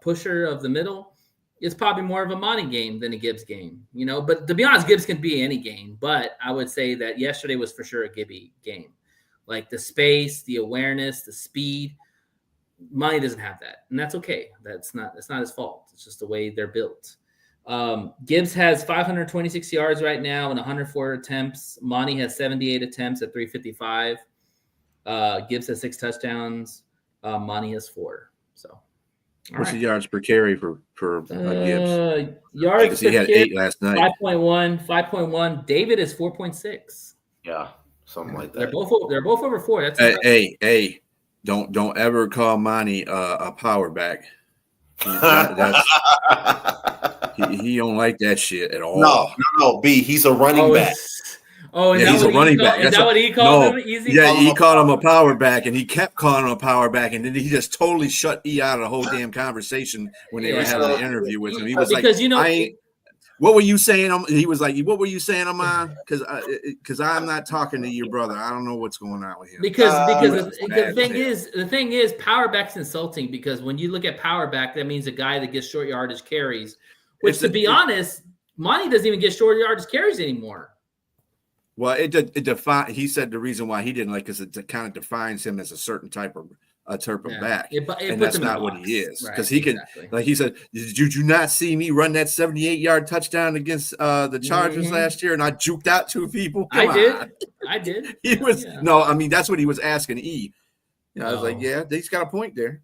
pusher of the middle, it's probably more of a Monty game than a Gibbs game, But to be honest, Gibbs can be any game. But I would say that yesterday was for sure a Gibby game. Like the space, the awareness, the speed. Monty doesn't have that, and that's okay. That's not his fault. It's just the way they're built. Gibbs has 526 yards right now and 104 attempts. Monty has 78 attempts at 355. Gibbs has 6 touchdowns. Monty has 4. So, what's the yards per carry for Gibbs? Yards per he had 8 last night. 5.1. David is 4.6. Yeah, something like that. They're both over 4. That's hey, don't ever call Monty a power back. He don't like that shit at all. No. B, he's a running back. He's a running back. Is that what he called him? He called him a power back, and he kept calling him a power back, and then he just totally shut E out of the whole damn conversation when they were having an interview with him. He was what were you saying? He was like, what were you saying, Amon? Because I'm not talking to your brother. I don't know what's going on with him. Because the thing is, power back's insulting because when you look at power back, that means a guy that gets short yardage carries. Which, to be honest, Monty doesn't even get short yardage carries anymore. Well, he said the reason why he didn't like because it kind of defines him as a certain type of back, and that's not what he is. Because he can, like he said, did you not see me run that 78-yard touchdown against the Chargers last year, and I juked out 2 people? I did. He was no, I mean that's what he was asking E. I was like, yeah, he's got a point there.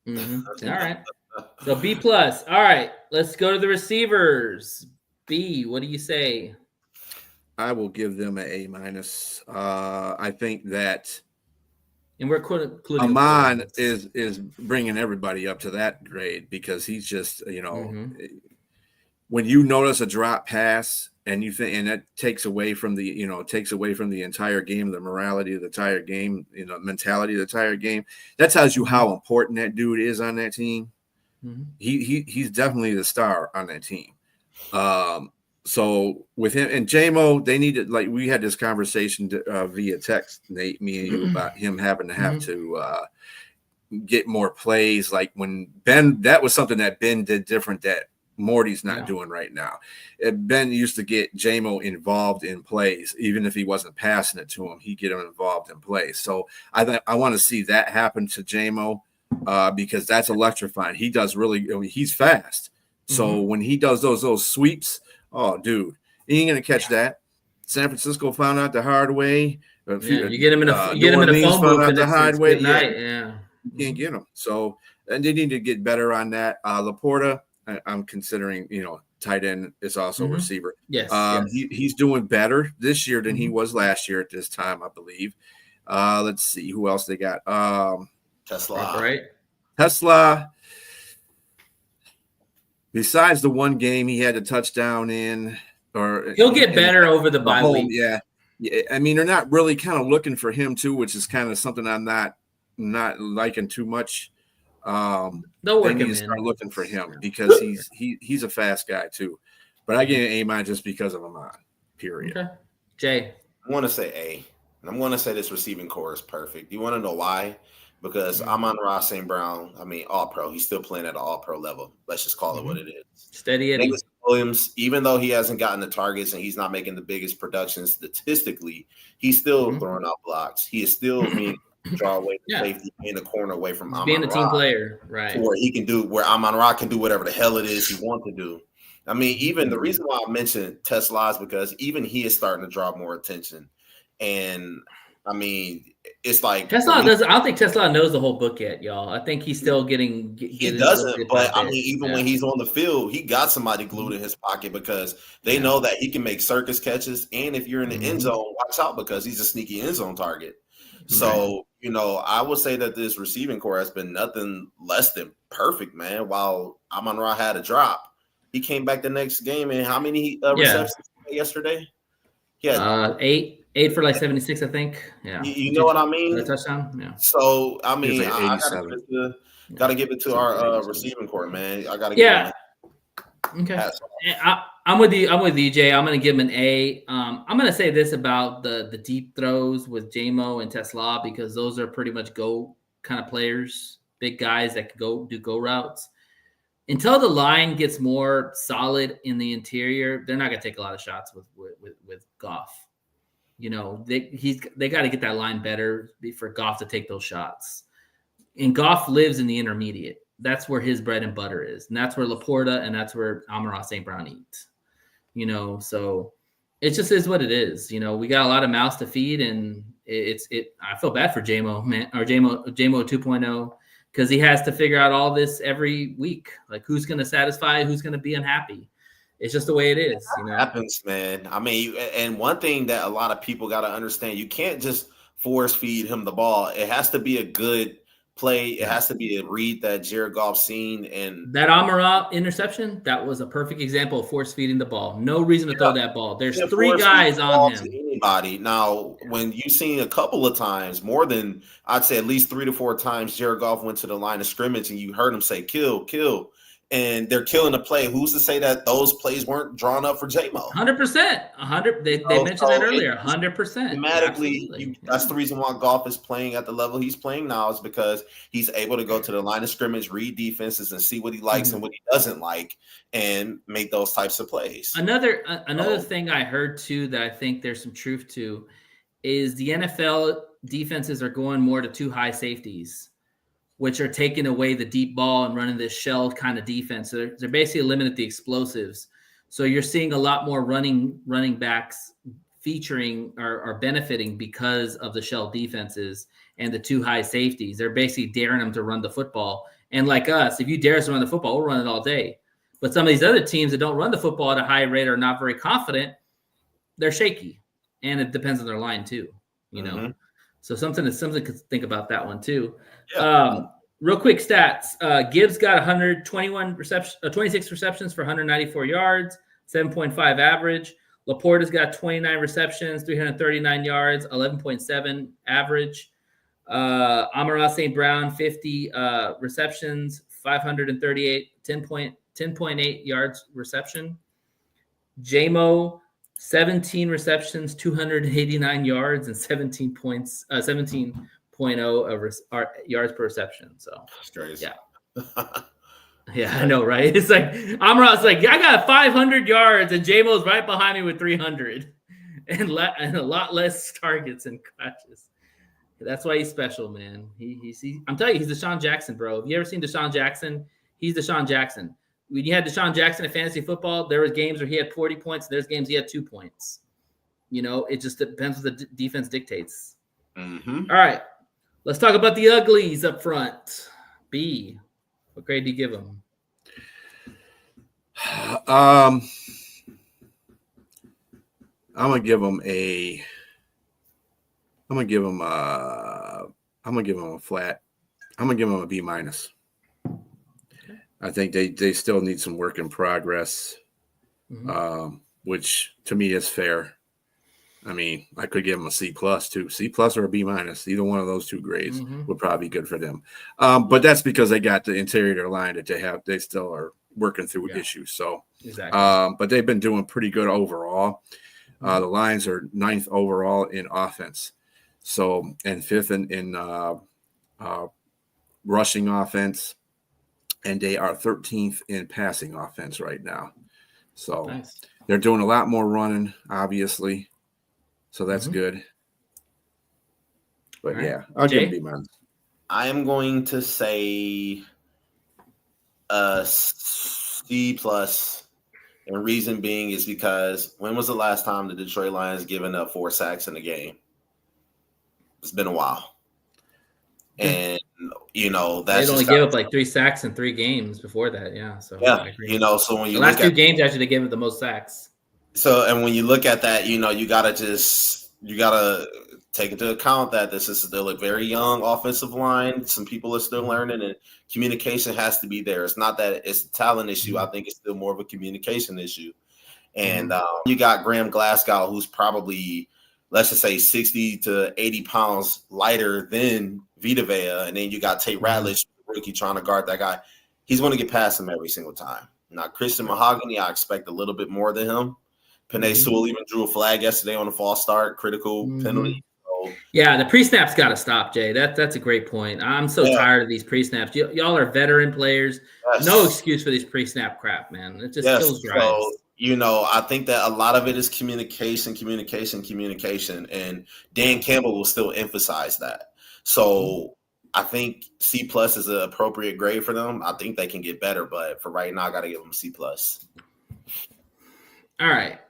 Mm-hmm. All right. So B+. All right, let's go to the receivers. B, what do you say? I will give them an A-. I think that and we're including Amon is bringing everybody up to that grade because he's just, when you notice a drop pass and you think, and that takes away from the entire game, the morality of the entire game, mentality of the entire game. That tells you how important that dude is on that team. Mm-hmm. He's definitely the star on that team. So with him and JMO, they needed, like we had this conversation via text, Nate, me and you, about him having to have to get more plays. Like when Ben, that was something that Ben did different that Morty's not doing right now. Ben used to get J-Mo involved in plays, even if he wasn't passing it to him, he'd get him involved in plays. So I want to see that happen to J-Mo because that's electrifying. He does really, he's fast. So when he does those sweeps, oh, dude, he ain't gonna catch that. San Francisco found out the hard way. You get him in a phone booth and it's good night. Yeah, you can't get him. So and they need to get better on that. Laporta, I'm considering, tight end is also a receiver. Yes, he's doing better this year than he was last year at this time, I believe. Let's see who else they got. Tesla, right? Tesla. Besides the one game he had a touchdown in, or he'll get better over the bye week. Yeah. I mean, they're not really kind of looking for him too, which is kind of something I'm not liking too much. They'll work him in. Start looking for him because he's a fast guy too. But I give him A- just because of Amon. Period. Okay. Jay, I want to say A, and I'm going to say this receiving core is perfect. You want to know why? Because Amon-Ra St. Brown, all-pro. He's still playing at an all-pro level. Let's just call it what it is. Steady Eddie. Williams, even though he hasn't gotten the targets and he's not making the biggest production statistically, he's still throwing out blocks. He is still being draw away the safety in the corner away from Amon-Ra. Being a team player, right. Where Amon-Ra can do whatever the hell it is he wants to do. I mean, even the reason why I mentioned Tesla is because even he is starting to draw more attention. And I mean, it's like Tesla does. I don't think Tesla knows the whole book yet, y'all. I think he's still getting. He doesn't, but I mean, even when he's on the field, he got somebody glued in his pocket because they know that he can make circus catches. And if you're in the end zone, watch out because he's a sneaky end zone target. So I would say that this receiving core has been nothing less than perfect, man. While Amon-Ra had a drop, he came back the next game and how many receptions yesterday? Yeah, eight for like 76, I think. Yeah, you know what I mean. A touchdown. Yeah. So I mean, I gotta give it to our receiving core, man. I gotta give it. Okay. I'm with you. I'm with DJ. I'm gonna give him an A. I'm gonna say this about the deep throws with J-Mo and Tesla because those are pretty much go kind of players, big guys that can do go routes. Until the line gets more solid in the interior, they're not gonna take a lot of shots with Goff. They got to get that line better for Goff to take those shots. And Goff lives in the intermediate. That's where his bread and butter is. And that's where Laporta and that's where Amon-Ra St. Brown eats. So it just is what it is. We got a lot of mouths to feed and I feel bad for J-Mo, man, or J-Mo 2.0 because he has to figure out all this every week. Like who's going to satisfy, who's going to be unhappy. It's just the way it is. It happens, man. I mean, and one thing that a lot of people got to understand, you can't just force feed him the ball. It has to be a good play. It has to be a read that Jared Goff's seen. And that Amon-Ra interception, that was a perfect example of force feeding the ball. No reason to throw that ball. There's three guys on him. Anybody. Now, when you've seen a couple of times, more than I'd say at least 3 to 4 times, Jared Goff went to the line of scrimmage and you heard him say, kill. And they're killing the play. Who's to say that those plays weren't drawn up for J-Mo? 100%. 100. They mentioned that earlier. 100%. Thematically, that's the reason why Goff is playing at the level he's playing now is because he's able to go to the line of scrimmage, read defenses, and see what he likes and what he doesn't like, and make those types of plays. Another thing I heard too that I think there's some truth to is the NFL defenses are going more to 2 high safeties, which are taking away the deep ball and running this shell kind of defense. So they're basically limiting the explosives. So you're seeing a lot more running backs featuring or benefiting because of the shell defenses and the 2 high safeties. They're basically daring them to run the football. And like us, if you dare us to run the football, we'll run it all day. But some of these other teams that don't run the football at a high rate are not very confident. They're shaky. And it depends on their line too, So something to think about that one too. Yeah. Real quick stats. Gibbs got 26 receptions for 194 yards, 7.5 average. Laporta's got 29 receptions, 339 yards, 11.7 average. Amon-Ra St. Brown, 50 receptions, 538, 10.8 yards reception. J-Mo, 17 receptions, 289 yards, and 17.0 yards per reception. So that's crazy. Yeah. Yeah, I know, right? It's like Amon-Ra's like, I got 500 yards, and J-Mo's right behind me with 300, and a lot less targets and catches. That's why he's special, man. I'm telling you, he's Deshaun Jackson, bro. Have you ever seen Deshaun Jackson? He's Deshaun Jackson. When you had Deshaun Jackson in fantasy football, there was games where he had 40 points. There's games he had 2 points. It just depends what the defense dictates. Mm-hmm. All right, let's talk about the uglies up front. B, what grade do you give them? I'm gonna give them a flat. I'm gonna give them a B-. I think they still need some work in progress, which to me is fair. I mean, I could give them a C+ too. C+ or a B-. Either one of those two grades would probably be good for them. But that's because they got the interior line that they have. They still are working through issues. So, exactly. But they've been doing pretty good overall. The Lions are 9th overall in offense. So, and 5th in rushing offense. And they are 13th in passing offense right now. So they're doing a lot more running, obviously. So that's good. But yeah, I'll give it B-. I am going to say C+. And reason being is because when was the last time the Detroit Lions given up 4 sacks in a game? It's been a while. And that's they'd only give up like 3 sacks in 3 games before that. Yeah. So so when you the last 2 games actually they gave up the most sacks. So and when you look at that, you gotta take into account that this is still a very young offensive line. Some people are still learning, and communication has to be there. It's not that it's a talent issue. I think it's still more of a communication issue. And you got Graham Glasgow, who's probably, let's just say, 60 to 80 pounds lighter than Vita Vea. And then you got Tate Ratledge, rookie, trying to guard that guy. He's going to get past him every single time. Now, Christian Mahogany, I expect a little bit more than him. Penei Sewell even drew a flag yesterday on a false start, critical penalty. So, yeah, the pre-snaps got to stop, Jay. That's a great point. I'm so tired of these pre-snaps. Y'all are veteran players. Yes. No excuse for these pre-snap crap, man. It just kills drives. So, I think that a lot of it is communication. And Dan Campbell will still emphasize that. So I think C+ is an appropriate grade for them. I think they can get better, but for right now, I got to give them C+. All right.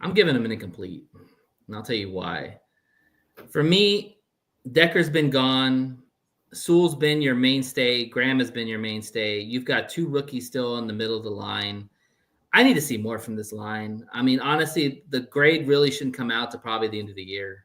I'm giving them an incomplete, and I'll tell you why. For me, Decker's been gone. Sewell's been your mainstay. Graham has been your mainstay. You've got 2 rookies still in the middle of the line. I need to see more from this line. I mean, honestly, the grade really shouldn't come out to probably the end of the year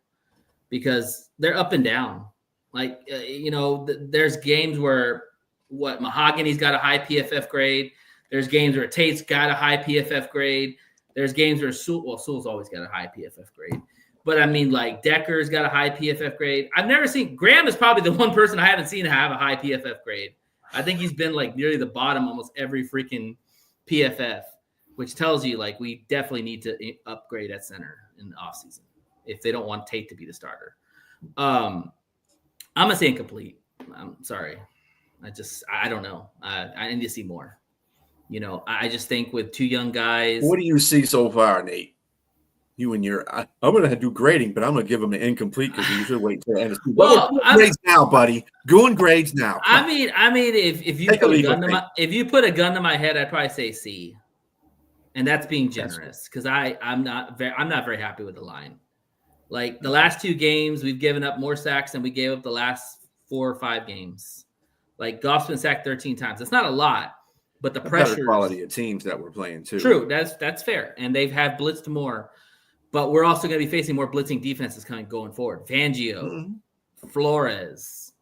because they're up and down. Like, there's games where Mahogany's got a high PFF grade. There's games where Tate's got a high PFF grade. There's games where Sewell's always got a high PFF grade. But I mean, like, Decker's got a high PFF grade. I've never seen Graham is probably the one person I haven't seen have a high PFF grade. I think he's been like nearly the bottom almost every freaking PFF, which tells you like we definitely need to upgrade at center in the offseason if they don't want Tate to be the starter. I'm gonna say incomplete. I'm sorry. I don't know. I need to see more. I just think with 2 young guys. What do you see so far, Nate? I'm going to do grading, but I'm going to give them an incomplete because you should wait till the end of the season. Well, grades now, buddy. Doing grades now. I mean, if you put a gun to my head, I'd probably say C, and that's being generous because I'm not very happy with the line. Like the last 2 games, we've given up more sacks than we gave up the last 4 or 5 games. Like Goff's been sacked 13 times. It's not a lot, but the pressure quality of teams that we're playing too. True, that's fair, and they've had blitzed more. But we're also going to be facing more blitzing defenses going forward. Fangio, Flores,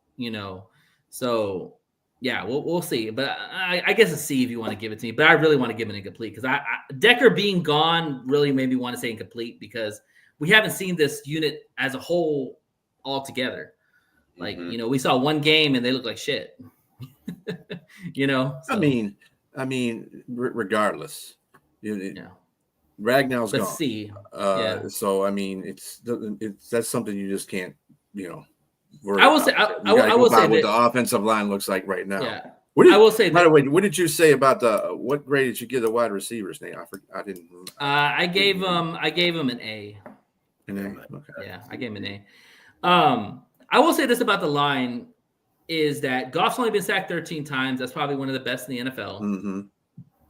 So, yeah, we'll see. But I guess a C if you want to give it to me. But I really want to give it incomplete because Decker being gone really made me want to say incomplete because we haven't seen this unit as a whole all together. Like, we saw one game and they look like shit. So. I mean, regardless. Ragnall's gone. C. So I mean, that's something you just can't, worry I will say, about. I will say what the offensive line looks like right now. Yeah, I will say by that. the way, what did you say about what grade did you give the wide receivers name? I didn't. I gave him an A. An A. Okay. Yeah, I gave him an A. I will say this about the line is that Goff's only been sacked 13 times. That's probably one of the best in the NFL. Mm-hmm.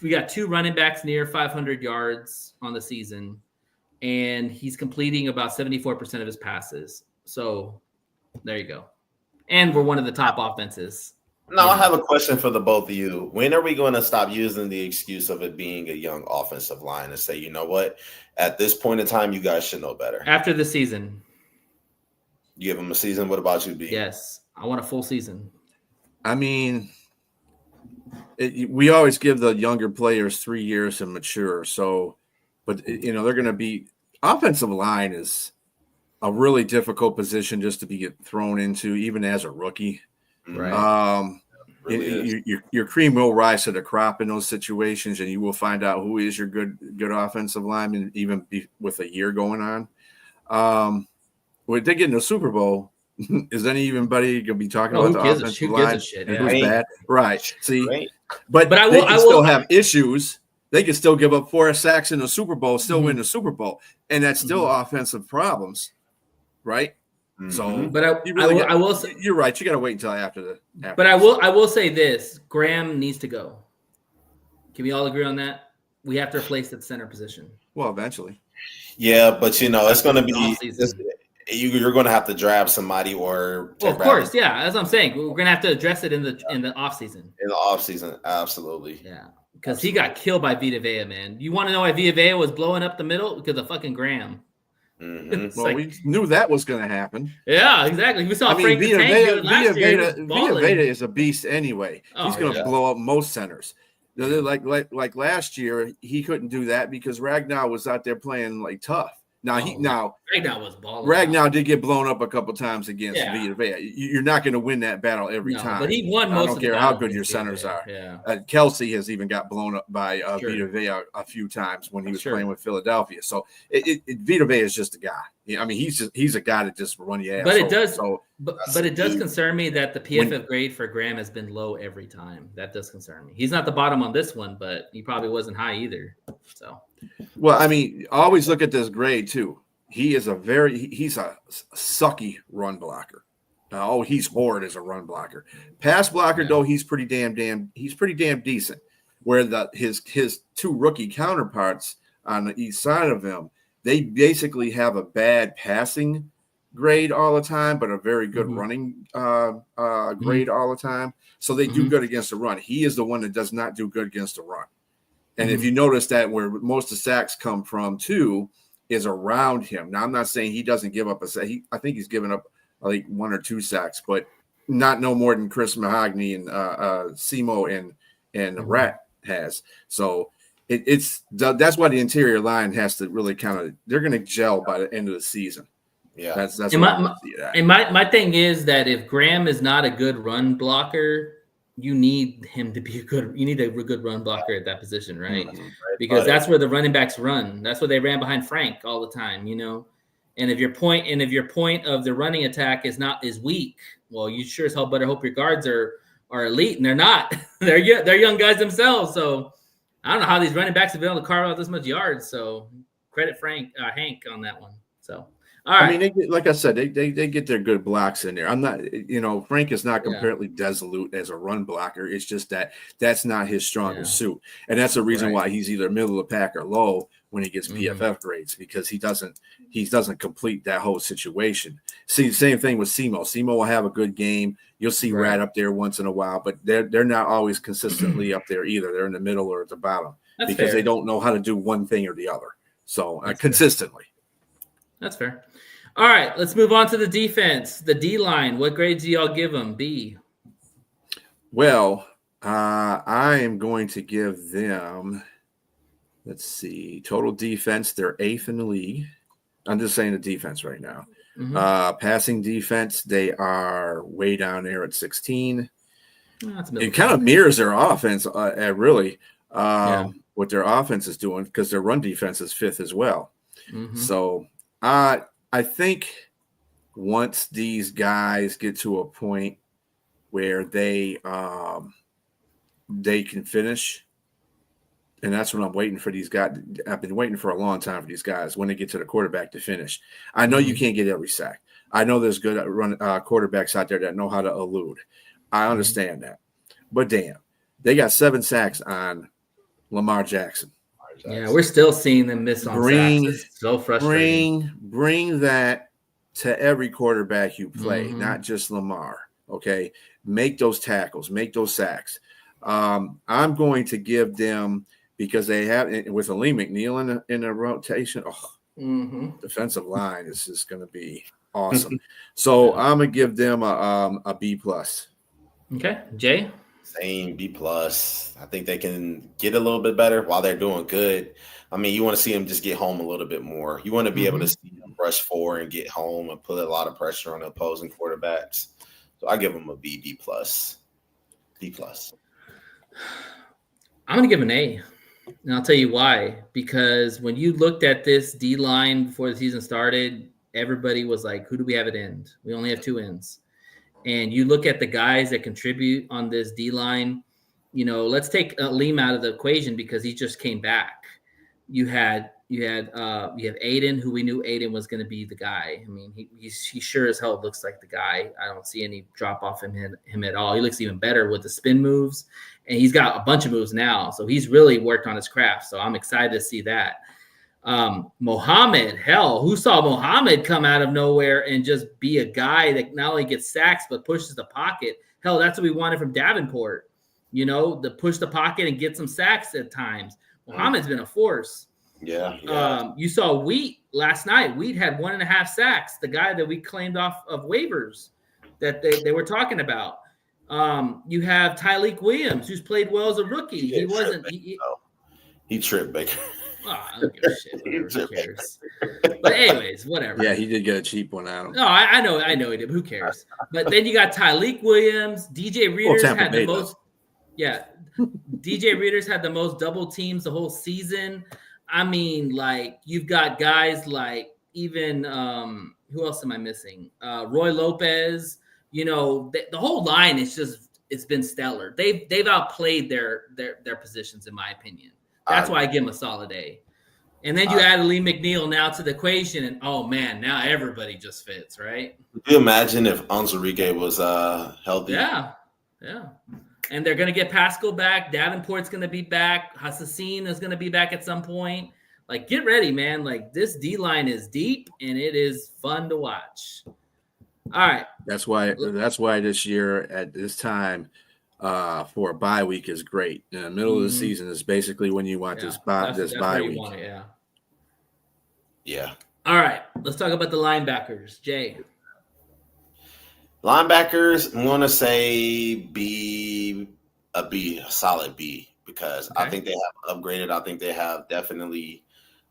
We got 2 running backs near 500 yards on the season, and he's completing about 74% of his passes. So there you go. And we're one of the top offenses. Now, I have a question for the both of you. When are we going to stop using the excuse of it being a young offensive line and say, you know what, at this point in time, you guys should know better? After the season. You give them a season. What about you, B? Yes. I want a full season. I mean, we always give the younger players 3 years to mature. So, but they're going to be offensive line is a really difficult position just to be thrown into, even as a rookie. Right. Your cream will rise to the crop in those situations, and you will find out who is your good offensive lineman, even with a year going on. When they get in the Super Bowl, is anybody going to be talking about the offensive line and who's bad? Right. See, but they can still have issues. They can still give up 4 sacks in the Super Bowl, still win the Super Bowl, and that's still offensive problems, right? So, but I will say you're right. You got to wait until after. But I will say this: Graham needs to go. Can we all agree on that? We have to replace the center position. Well, eventually. Yeah, but it's going to be you're going to have to draft somebody or. Well, of course, yeah. As I'm saying, we're going to have to address it in the off season. In the off season, absolutely. Yeah, because he got killed by Vita Vea, man. You want to know why Vita Vea was blowing up the middle? Because of fucking Graham. Mm-hmm. Well, we knew that was going to happen. Yeah, exactly. We saw Frank the Tank do it last year. Vita Vea is a beast anyway. He's going to blow up most centers. Like last year, he couldn't do that because Ragnow was out there playing like tough. Ragnow was balling. Ragnow did get blown up a couple times against Vita Vea. You're not going to win that battle every time. But he won most. I don't care how good your centers are. Yeah. Kelsey has even got blown up by Vita Vea a few times when he was playing with Philadelphia. So Vita Vea is just a guy. I mean, he's a guy that just run your ass. But it does. But it does concern me that the PFF grade for Graham has been low every time. That does concern me. He's not the bottom on this one, but he probably wasn't high either. So. Well, I mean, always look at this grade too. He's a sucky run blocker. He's horrid as a run blocker. Pass blocker though, he's pretty damn decent. Where his 2 rookie counterparts on the east side of him, they basically have a bad passing grade all the time, but a very good running grade all the time. So they do good against the run. He is the one that does not do good against the run. And if you notice that where most of the sacks come from too is around him. Now I'm not saying he doesn't give up a sack. I think he's given up like 1 or 2 sacks, but not no more than Chris Mahogany and Simo and Rat has. So that's why the interior line has to really they're going to gel by the end of the season. Yeah, that's my thing is that if Graham is not a good run blocker, you need him to be a good run blocker at that position, right? Because that's where the running backs run. That's where they ran behind Frank all the time, And if your point of the running attack is weak, well, you sure as hell better hope your guards are elite, and they're not. they're young guys themselves. So I don't know how these running backs have been able to carve out this much yards. So credit Hank on that one. So. All right. I mean, like I said, they get their good blocks in there. I'm not, Frank is not completely dissolute as a run blocker. It's just that's not his strongest suit, and that's the reason why he's either middle of the pack or low when he gets PFF grades, because he doesn't complete that whole situation. See, same thing with Simo. Simo will have a good game. You'll see Rat up there once in a while, but they're not always consistently up there either. They're in the middle or at the bottom because they don't know how to do one thing or the other. So consistently. That's fair. All right, let's move on to the defense. The D-line, what grades do y'all give them? B. Well, I am going to give them, let's see, total defense, they're 8th in the league. I'm just saying the defense right now. Passing defense, they are way down there at 16. It kind of mirrors their offense, really, what their offense is doing, because their run defense is 5th as well. So I think once these guys get to a point where they they can finish. And that's what I'm waiting for these guys. I've been waiting for a long time for these guys when they get to the quarterback to finish. I know you can't get every sack. I know there's good quarterbacks out there that know how to elude. I understand that. But damn, they got 7 sacks on Lamar Jackson. Yeah, we're still seeing them miss on sacks. It's so frustrating. Bring that to every quarterback you play, not just Lamar. Okay, make those tackles, make those sacks. I'm going to give them, because they have, with Lee McNeil in a rotation. Defensive line is just going to be awesome. So I'm gonna give them a B+. Okay, Jay. Same B+. I think they can get a little bit better while they're doing good. I mean, you want to see them just get home a little bit more. You want to be able to see them rush forward and get home and put a lot of pressure on the opposing quarterbacks. So I give them a B+. B+. I'm gonna give an A. And I'll tell you why. Because when you looked at this D line before the season started, everybody was like, who do we have at end? We only have 2 ends. And you look at the guys that contribute on this D line, let's take Liam out of the equation because he just came back. You have Aiden, who we knew Aiden was going to be the guy. I mean, he sure as hell looks like the guy. I don't see any drop off in him at all. He looks even better with the spin moves, and he's got a bunch of moves now. So he's really worked on his craft. So I'm excited to see that. Mohammed, hell, who saw Mohammed come out of nowhere and just be a guy that not only gets sacks but pushes the pocket? Hell, that's what we wanted from Davenport, to push the pocket and get some sacks at times. Mohammed's been a force. Yeah. You saw Wheat last night. Wheat had 1.5 sacks. The guy that we claimed off of waivers that they were talking about. You have Tyleek Williams, who's played well as a rookie. He tripped Baker. Oh, I don't give a shit. Who cares? But anyways, whatever. Yeah, he did get a cheap one out of him. No, I know he did. Who cares? But then you got Tyleek Williams. DJ Readers had the most. Yeah, DJ Readers had the most double teams the whole season. I mean, like, you've got guys like even who else am I missing? Roy Lopez. The whole line is it's been stellar. They've outplayed their positions, in my opinion. That's why I give him a solid A. And then you add Lee McNeil now to the equation, and oh man, now everybody just fits, right? Could you imagine if Onzarige was healthy? Yeah. And they're gonna get Pascal back. Davenport's gonna be back. Hassasin is gonna be back at some point. Like, get ready, man. Like, this D line is deep and it is fun to watch. All right. That's why this year at this time for a bye week is great. In the middle of the season is basically when you want this bye week. Want it, Yeah. All right. Let's talk about the linebackers. Jay. Linebackers, I'm going to say a solid B, because I think they have upgraded. I think they have definitely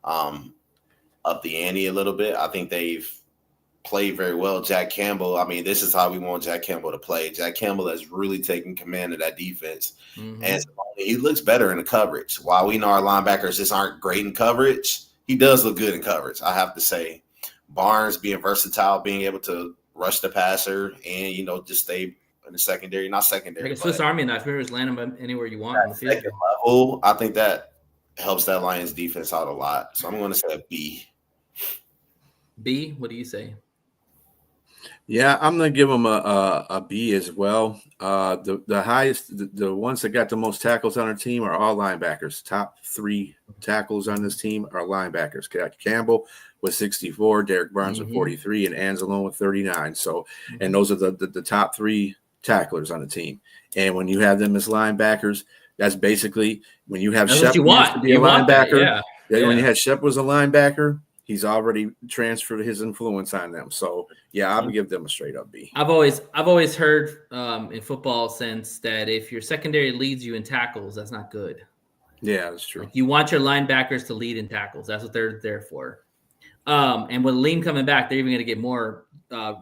upped the ante a little bit. I think they've played very well. Jack Campbell, I mean, this is how we want Jack Campbell to play. Jack Campbell has really taken command of that defense. And he looks better in the coverage. While we know our linebackers just aren't great in coverage, he does look good in coverage, I have to say. Barnes being versatile, being able to rush the passer and, just stay in the secondary. Not secondary. Like a Swiss Army knife. Just land them anywhere you want on the field. Second level, I think that helps that Lions defense out a lot. So I'm going to say a B. B, what do you say? Yeah, I'm going to give them a B as well. The highest, the ones that got the most tackles on our team are all linebackers. Top 3 tackles on this team are linebackers. Campbell with 64, Derek Barnes with 43, and Anzalone with 39. So, and those are the top 3 tacklers on the team. And when you have them as linebackers, that's basically when you have Shep to be a linebacker. When you had Shep was a linebacker, he's already transferred his influence on them. So yeah, I'll give them a straight up B. I've always heard in football sense that if your secondary leads you in tackles, that's not good. Yeah, that's true. Like, you want your linebackers to lead in tackles. That's what they're there for. And with Liam coming back, they're even going to get more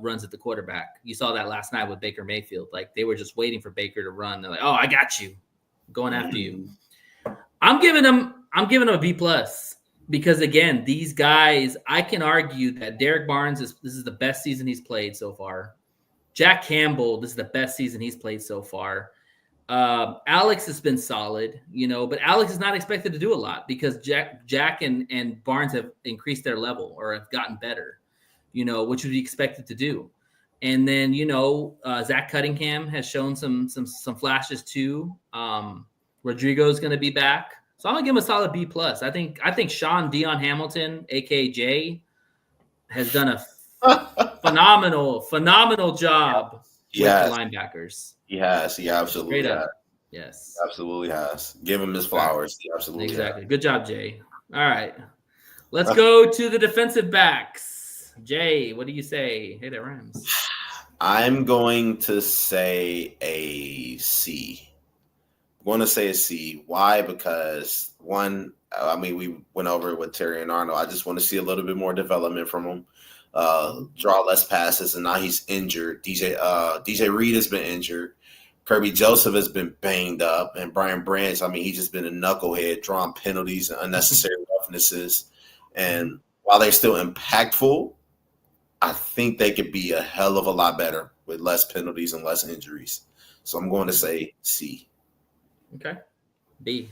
runs at the quarterback. You saw that last night with Baker Mayfield. Like, they were just waiting for Baker to run. They're like, "Oh, I got you, I'm going after you." I'm giving them a B+. Because, again, these guys, I can argue that Derek Barnes this is the best season he's played so far. Jack Campbell, this is the best season he's played so far. Alex has been solid, but Alex is not expected to do a lot because Jack and Barnes have increased their level or have gotten better, which would be expected to do. And then, Zach Cunningham has shown some flashes too. Rodrigo's going to be back. So I'm going to give him a solid B+. I think Sean Dion Hamilton, aka Jay, has done a phenomenal job with the linebackers. He has. He absolutely has. Yes. Absolutely has. Give him his flowers. He absolutely exactly. Has. Good job, Jay. All right. Let's go to the defensive backs. Jay, what do you say? Hey, that rhymes. I'm going to say a C. I'm going to say a C. Why? Because one, we went over it with Terry and Arnold. I just want to see a little bit more development from him. Draw less passes, and now he's injured. DJ Reed has been injured. Kirby Joseph has been banged up, and Brian Branch, he's just been a knucklehead, drawing penalties and unnecessary roughnesses. And while they're still impactful, I think they could be a hell of a lot better with less penalties and less injuries. So I'm going to say C. Okay. B.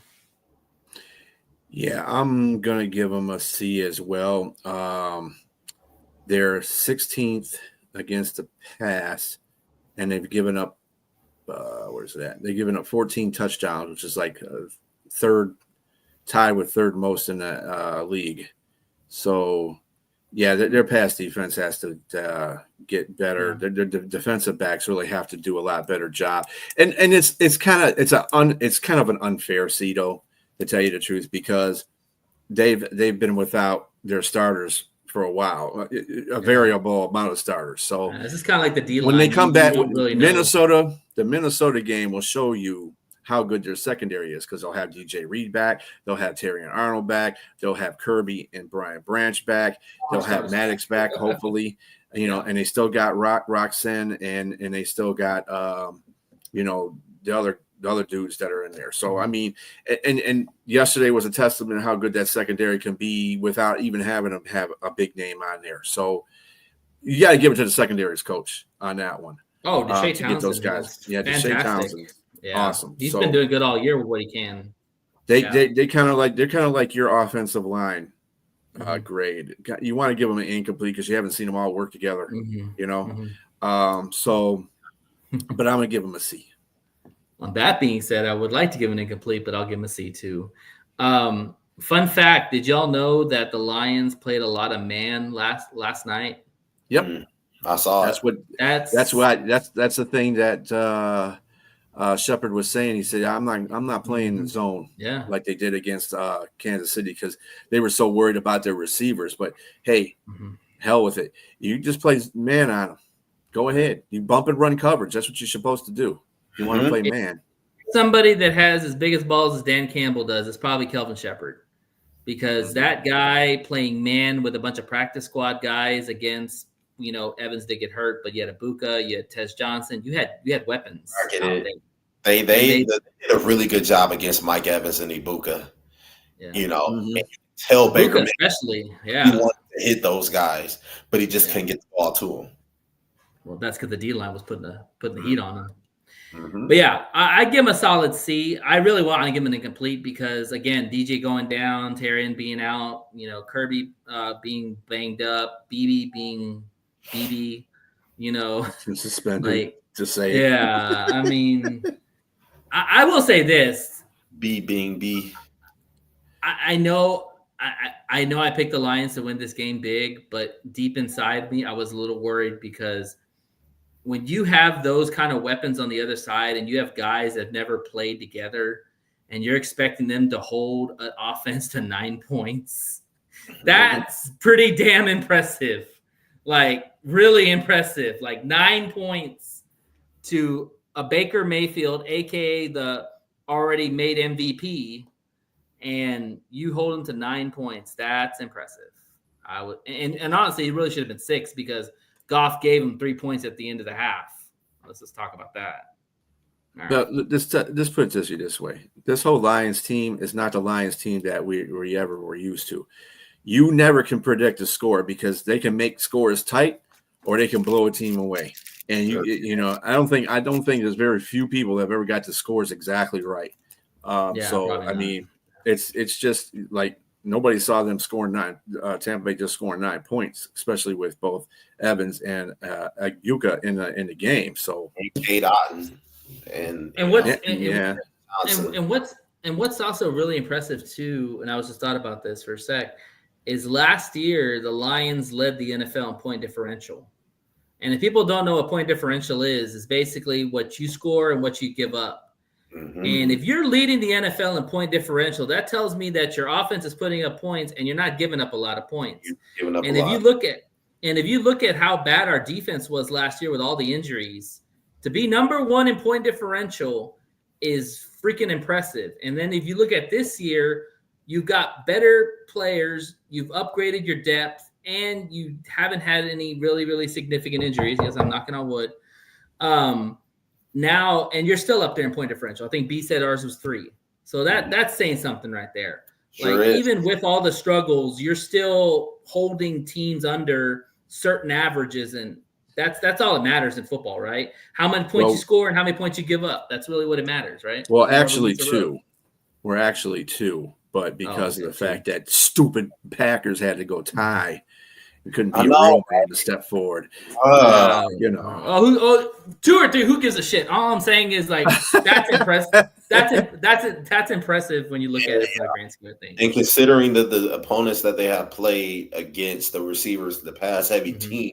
Yeah, I'm going to give them a C as well. They're 16th against the pass, and they've given up, where's it at? They've given up 14 touchdowns, which is like tied with third most in the league. So, yeah, their pass defense has to get better. Their defensive backs really have to do a lot better job. And it's kind of an unfair C, though, to tell you the truth, because they've been without their starters for a while, a variable amount of starters. So this is kind of like the D line. When they come back, really the Minnesota game will show you how good their secondary is, because they'll have DJ Reed back, they'll have Terry and Arnold back, they'll have Kirby and Brian Branch back, they'll have Maddox back, hopefully, and they still got Roxanne and they still got the other dudes that are in there. So and yesterday was a testament to how good that secondary can be without even having them have a big name on there. So you got to give it to the secondary's coach on that one. Oh, Deshae to get those guys. Yeah, Deshae Townsend. Yeah. Awesome. He's been doing good all year with what he can. They're kind of like your offensive line grade. You want to give them an incomplete because you haven't seen them all work together. So, but I'm gonna give them a C. On that being said, I would like to give an incomplete, but I'll give him a C too. Fun fact: did y'all know that the Lions played a lot of man last night? Yep, I saw that's it. That's the thing that Shepard was saying. He said, "I'm not playing the zone, like they did against Kansas City, because they were so worried about their receivers. But hey, hell with it. You just play man on them. Go ahead. You bump and run coverage. That's what you're supposed to do. You want to play man." Somebody that has as big as balls as Dan Campbell does is probably Kelvin Shepard, because that guy playing man with a bunch of practice squad guys against, Evans did get hurt, but you had Ibuka, you had Tez Johnson, you had weapons. I get it. They did a really good job against Mike Evans and Ibuka. Yeah. And you tell Baker Ibuka especially, he wanted to hit those guys, but he just couldn't get the ball to him. Well, that's because the D line was putting the heat on him. But yeah, I give him a solid C. I really want to give him an incomplete because, again, DJ going down, Terrian being out, Kirby being banged up, BB being BB, suspended. To say, yeah. I will say this: B being B. I know I picked the Lions to win this game big, but deep inside me, I was a little worried because when you have those kind of weapons on the other side and you have guys that never played together and you're expecting them to hold an offense to 9 points, that's pretty damn impressive. Like, really impressive. Like, 9 points to a Baker Mayfield, a.k.a. the already made MVP, and you hold him to 9 points. That's impressive. And honestly, it really should have been 6 because Goff gave him 3 points at the end of the half. Let's just talk about that. Right. Now, this puts it this way. This whole Lions team is not the Lions team that we ever were used to. You never can predict a score because they can make scores tight or they can blow a team away. And I don't think there's very few people that have ever got the scores exactly right. So I mean, it's just like nobody saw them scoring Tampa Bay just scoring 9 points, especially with both Evans and Yuka in the game. So Kate Otten and what's also really impressive too, and I was just thought about this for a sec, is last year the Lions led the NFL in point differential. And if people don't know what point differential is basically what you score and what you give up. Mm-hmm. And if you're leading the NFL in point differential, that tells me that your offense is putting up points and you're not giving up a lot of points. If you look at how bad our defense was last year with all the injuries, to be number 1 in point differential is freaking impressive. And then if you look at this year, you've got better players, you've upgraded your depth, and you haven't had any really, really significant injuries. Yes, I'm knocking on wood. Now, and you're still up there in point differential. I think B said ours was 3. So that's saying something right there. Sure is. Even with all the struggles, you're still holding teams under certain averages, and that's all that matters in football, right? How many points you score and how many points you give up. That's really what it matters, right? Well, actually 2. We're actually 2, but because of the fact that stupid Packers had to go tie, we couldn't be real to step forward. 2 or 3. Who gives a shit? All I'm saying is like that's impressive. That's impressive when you look at it from the grand scheme of things. And considering the opponents that they have played against the receivers, the pass heavy team,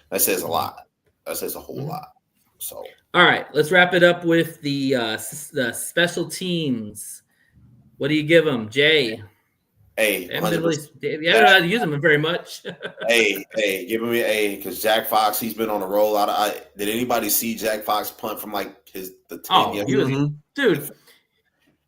that says a lot. That says a whole lot. So all right, let's wrap it up with the special teams. What do you give them, Jay? A. You haven't really use them very much. Give me an A because Jack Fox, he's been on a roll. Did anybody see Jack Fox punt from like the 10? Dude.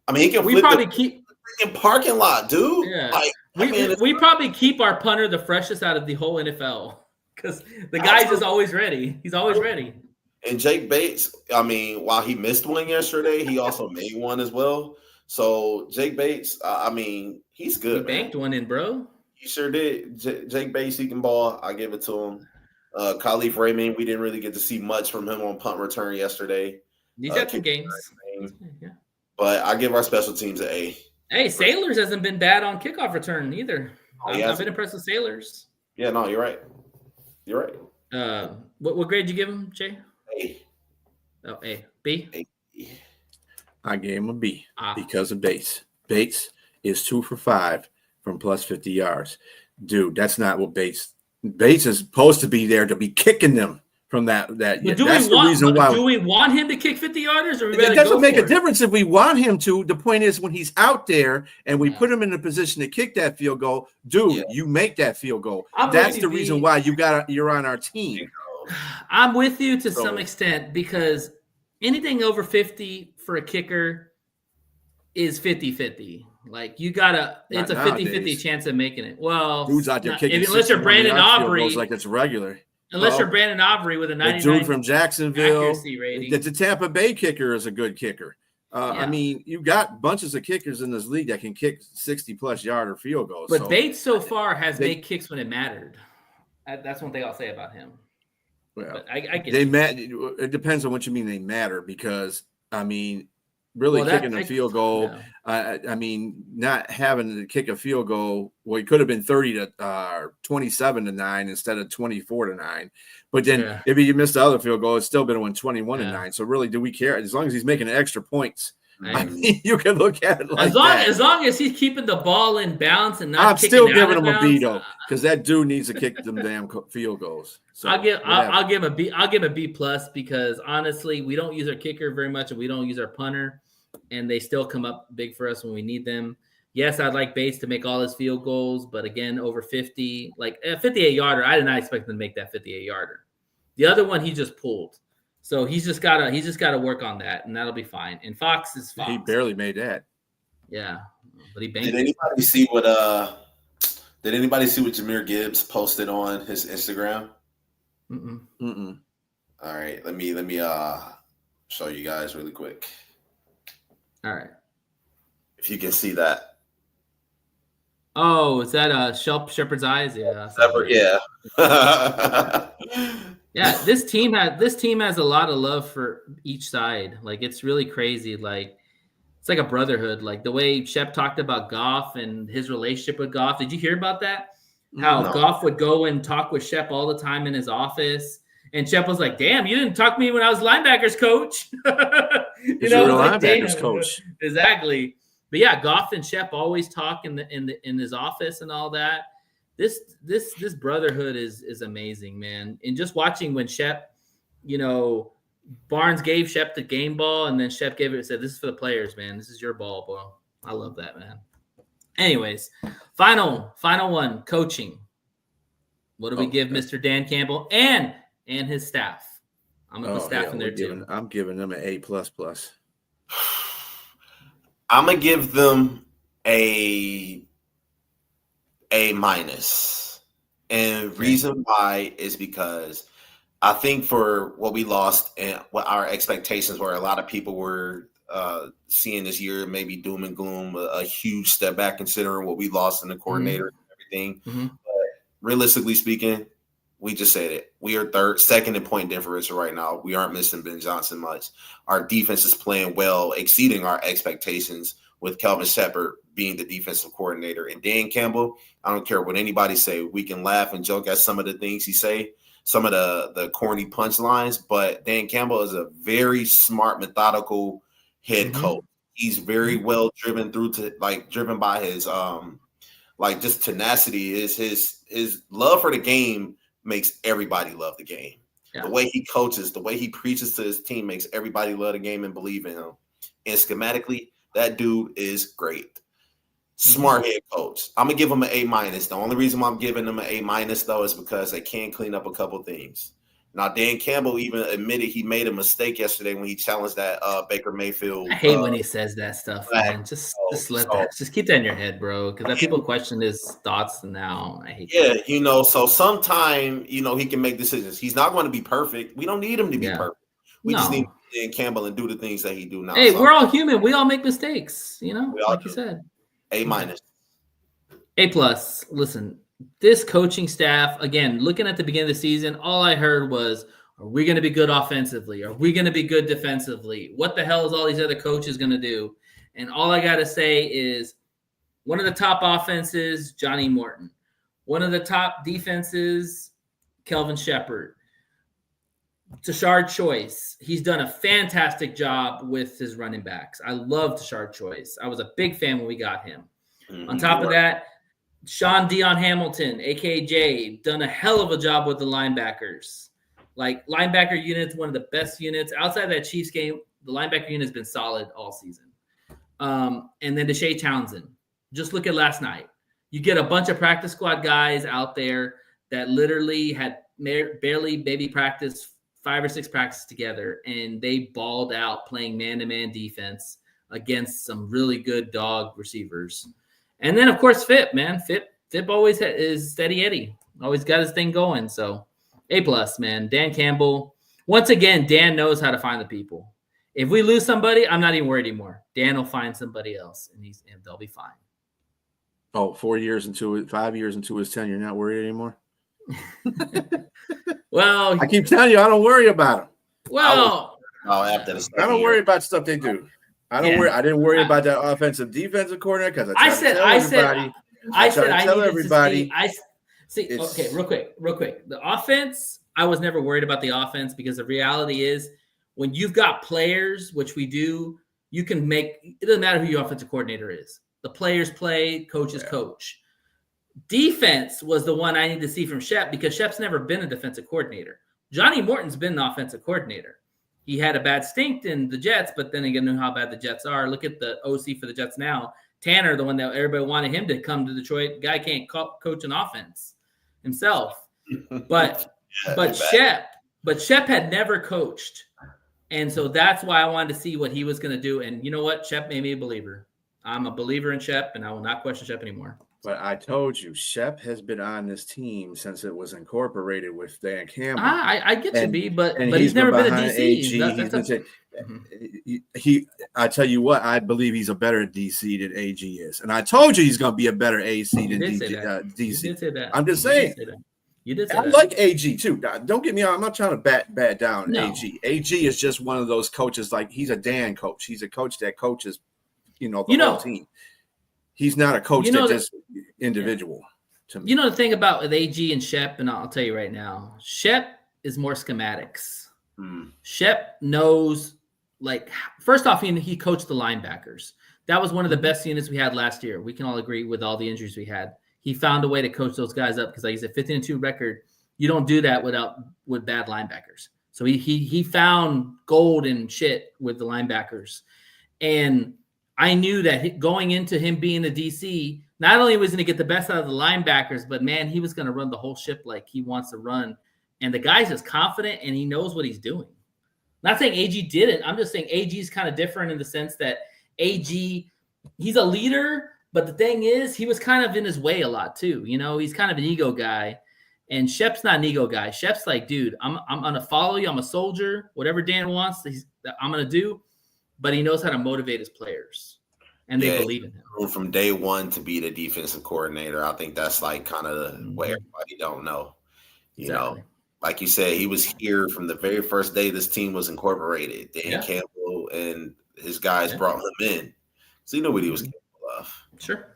I mean, he can. We probably keep freaking parking lot, dude. Yeah. We probably keep our punter the freshest out of the whole NFL because the guy's just always ready. He's always ready. And Jake Bates, I mean, while he missed one yesterday, he also made one as well. So Jake Bates, I mean, he's good. He banked one in, bro. He sure did. Jake Bates, he can ball. I give it to him. Khalif Raymond, we didn't really get to see much from him on punt return yesterday. He's got 2 games. Yeah. But I give our special teams an A. Hey, Sailors hasn't been bad on kickoff return either. I've been impressed with Sailors. Yeah, no, you're right. You're right. What grade did you give him, Jay? A. Oh, A. B? A. I gave him a B because of Bates. Bates is 2 for 5 from plus 50 yards. Dude, that's not what Bates is supposed to be there to be kicking them from that. That's the reason why. Do we want him to kick 50-yarders? It doesn't make a difference if we want him to. The point is when he's out there and we put him in a position to kick that field goal, dude, you make that field goal. That's the reason why you're on our team. I'm with you to some extent because anything over 50 for a kicker is 50-50. Like you gotta, it's a 50-50 chance of making it. Well, dude's out there kicking unless you're Brandon Aubrey, like it's regular. Unless you're Brandon Aubrey with a 99 dude from Jacksonville, accuracy rating. The Tampa Bay kicker is a good kicker. I mean, you've got bunches of kickers in this league that can kick 60-plus yarder field goals. But Bates so far has made kicks when it mattered. That's one thing I'll say about him. Well, I get it depends on what you mean they matter because, I mean, really kicking a field goal, I mean, not having to kick a field goal, well, it could have been 27-9 instead of 24-9. But then if you missed the other field goal, it's still been 21-9. So really, do we care? As long as he's making extra points. I mean, you can look at it like as long as he's keeping the ball in bounds and not. I'm still giving him a B though, because that dude needs to kick them damn field goals. So I'll give him a B. I'll give him a B plus because honestly, we don't use our kicker very much, and we don't use our punter, and they still come up big for us when we need them. Yes, I'd like Bates to make all his field goals, but again, over 50, like a 58-yarder, I did not expect him to make that 58-yarder. The other one he just pulled. So he's just gotta work on that, and that'll be fine. And Fox is Fox. He barely made that. Yeah, but he banked. Did anybody see what Jahmyr Gibbs posted on his Instagram? Mm-mm. All right, let me show you guys really quick. All right, if you can see that. Oh, is that Shepherd's Eyes? Yeah. Yeah. Yeah, this team has a lot of love for each side. Like it's really crazy. Like it's like a brotherhood. Like the way Shep talked about Goff and his relationship with Goff. Did you hear about that? How No. Goff would go and talk with Shep all the time in his office. And Shep was like, damn, you didn't talk to me when I was linebackers coach. You know, was like, linebackers damn. coach. Exactly. But yeah, Goff and Shep always talk in his office and all that. This brotherhood is amazing, man. And just watching when Shep, Barnes gave Shep the game ball, and then Shep gave it and said, "This is for the players, man. This is your ball, bro." I love that, man. Anyways, final one, coaching. What do we give Mr. Dan Campbell and his staff? I'm gonna put staff in there too. I'm giving them an A++. I'm gonna give them A-. And reason why is because I think for what we lost and what our expectations were, a lot of people were seeing this year maybe doom and gloom, a huge step back considering what we lost in the coordinator and everything. Mm-hmm. But realistically speaking, we just said it. We are second in point differential right now. We aren't missing Ben Johnson much. Our defense is playing well, exceeding our expectations with Kelvin Shepard being the defensive coordinator. And Dan Campbell, I don't care what anybody say. We can laugh and joke at some of the things he say, some of the corny punchlines, but Dan Campbell is a very smart, methodical head coach. He's very well driven driven by his just tenacity. Is his love for the game makes everybody love the game. Yeah. The way he coaches, the way he preaches to his team makes everybody love the game and believe in him. And schematically, that dude is great. Smart head coach. I'm gonna give him an A-. The only reason why I'm giving him an A- though is because they can clean up a couple things. Now, Dan Campbell even admitted he made a mistake yesterday when he challenged that Baker Mayfield. I hate when he says that stuff, man. Just keep that in your head, bro. Because that people question his thoughts now. I hate that. So sometime, he can make decisions. He's not going to be perfect. We don't need him to be perfect. We just need Dan Campbell and do the things that he do now. Hey, we're all human. We all make mistakes, like you said. A-. A+. Listen, this coaching staff, again, looking at the beginning of the season, all I heard was, are we going to be good offensively? Are we going to be good defensively? What the hell is all these other coaches going to do? And all I got to say is one of the top offenses, Johnny Morton. One of the top defenses, Kelvin Shepard. Tashard Choice. He's done a fantastic job with his running backs. I love Tashard Choice. I was a big fan when we got him. On top of that, Sean Dion Hamilton, AKJ, done a hell of a job with the linebackers. Like linebacker unit's one of the best units. Outside of that Chiefs game, the linebacker unit has been solid all season. And then Deshae Townsend. Just look at last night. You get a bunch of practice squad guys out there that literally had barely maybe practiced 5 or 6 practices together, and they balled out playing man-to-man defense against some really good dog receivers. And then, of course, Fip, man. Fip always is steady Eddie. Always got his thing going. So, A+, man. Dan Campbell. Once again, Dan knows how to find the people. If we lose somebody, I'm not even worried anymore. Dan will find somebody else, and they'll be fine. Oh, 5 years into his tenure, not worried anymore? Well, I keep telling you, I don't worry about them. Well, I don't worry about stuff they do. I don't worry. I didn't worry about that offensive defensive coordinator because I tell everybody. Okay, real quick. The offense, I was never worried about the offense because the reality is when you've got players, which we do, you can make – it doesn't matter who your offensive coordinator is. The players play, coaches coach. Defense was the one I need to see from Shep because Shep's never been a defensive coordinator. Johnny Morton's been an offensive coordinator. He had a bad stint in the Jets, but then again, knew how bad the Jets are. Look at the OC for the Jets now. Tanner, the one that everybody wanted him to come to Detroit. Guy can't coach an offense himself. But Shep had never coached. And so that's why I wanted to see what he was going to do. And you know what? Shep made me a believer. I'm a believer in Shep, and I will not question Shep anymore. But I told you, Shep has been on this team since it was incorporated with Dan Campbell. I get you, B, but he's never been a DC. I tell you what, I believe he's a better DC than AG is. And I told you he's going to be a better AC than DC. He did say that. I'm just saying. You did say I that. like AG too. Don't get me wrong. I'm not trying to bat down No. AG. AG is just one of those coaches. Like he's a Dan coach. He's a coach that coaches, the whole team. He's not a coach that just individual. To me. You know the thing about with AG and Shep, and I'll tell you right now, Shep is more schematics. Shep knows, like, first off, he coached the linebackers. That was one of the best units we had last year. We can all agree with all the injuries we had. He found a way to coach those guys up because, like he said, 15-2 record. You don't do that with bad linebackers. So he found gold and shit with the linebackers, and I knew that going into him being the DC, not only was he going to get the best out of the linebackers, but man, he was going to run the whole ship like he wants to run. And the guy's just confident and he knows what he's doing. Not saying AG didn't. I'm just saying AG is kind of different in the sense that AG, he's a leader, but the thing is, he was kind of in his way a lot too. He's kind of an ego guy. And Shep's not an ego guy. Shep's like, dude, I'm going to follow you. I'm a soldier. Whatever Dan wants, I'm going to do. But he knows how to motivate his players. And they believe in him. From day one to be the defensive coordinator, I think that's like kind of what everybody don't know. Like you said, he was here from the very first day this team was incorporated. Dan Campbell and his guys brought him in. So you know what he was capable of. Sure.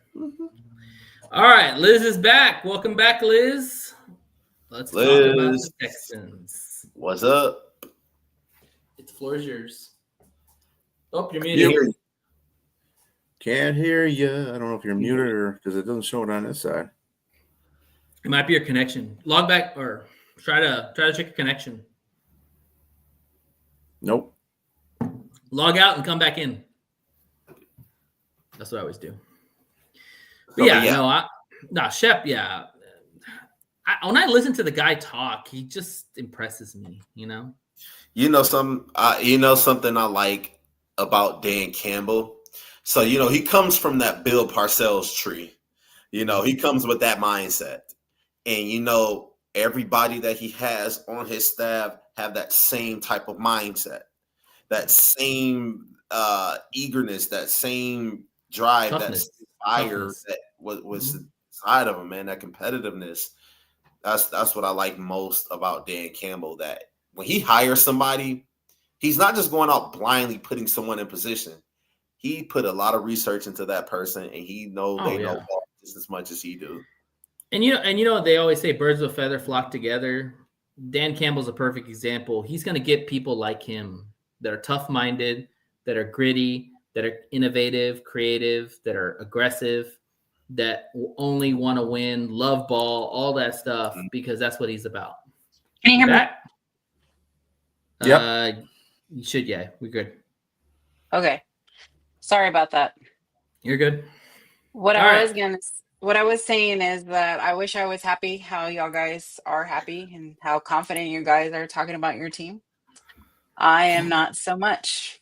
All right, Liz is back. Welcome back, Liz. Let's talk about the Texans. What's up? The floor is yours. Oh, you're muted. Can't hear you. I don't know if you're muted or because it doesn't show it on this side. It might be your connection. Log back or try to check your connection. Nope. Log out and come back in. That's what I always do. But Shep, when I listen to the guy talk, he just impresses me, something I like about Dan Campbell. So, he comes from that Bill Parcells tree. He comes with that mindset. And, everybody that he has on his staff have that same type of mindset, that same eagerness, that same drive, Toughness. that fire that was inside of him, man, that competitiveness. That's what I like most about Dan Campbell, that when he hires somebody, he's not just going out blindly putting someone in position. He put a lot of research into that person, and he knows they know just as much as he do. And they always say birds of a feather flock together. Dan Campbell's a perfect example. He's going to get people like him that are tough-minded, that are gritty, that are innovative, creative, that are aggressive, that only want to win, love ball, all that stuff, because that's what he's about. Can you hear me? Yeah. You should, we're good. Okay. Sorry about that. You're good. What I was saying is that I wish I was happy how y'all guys are happy and how confident you guys are talking about your team. I am not so much.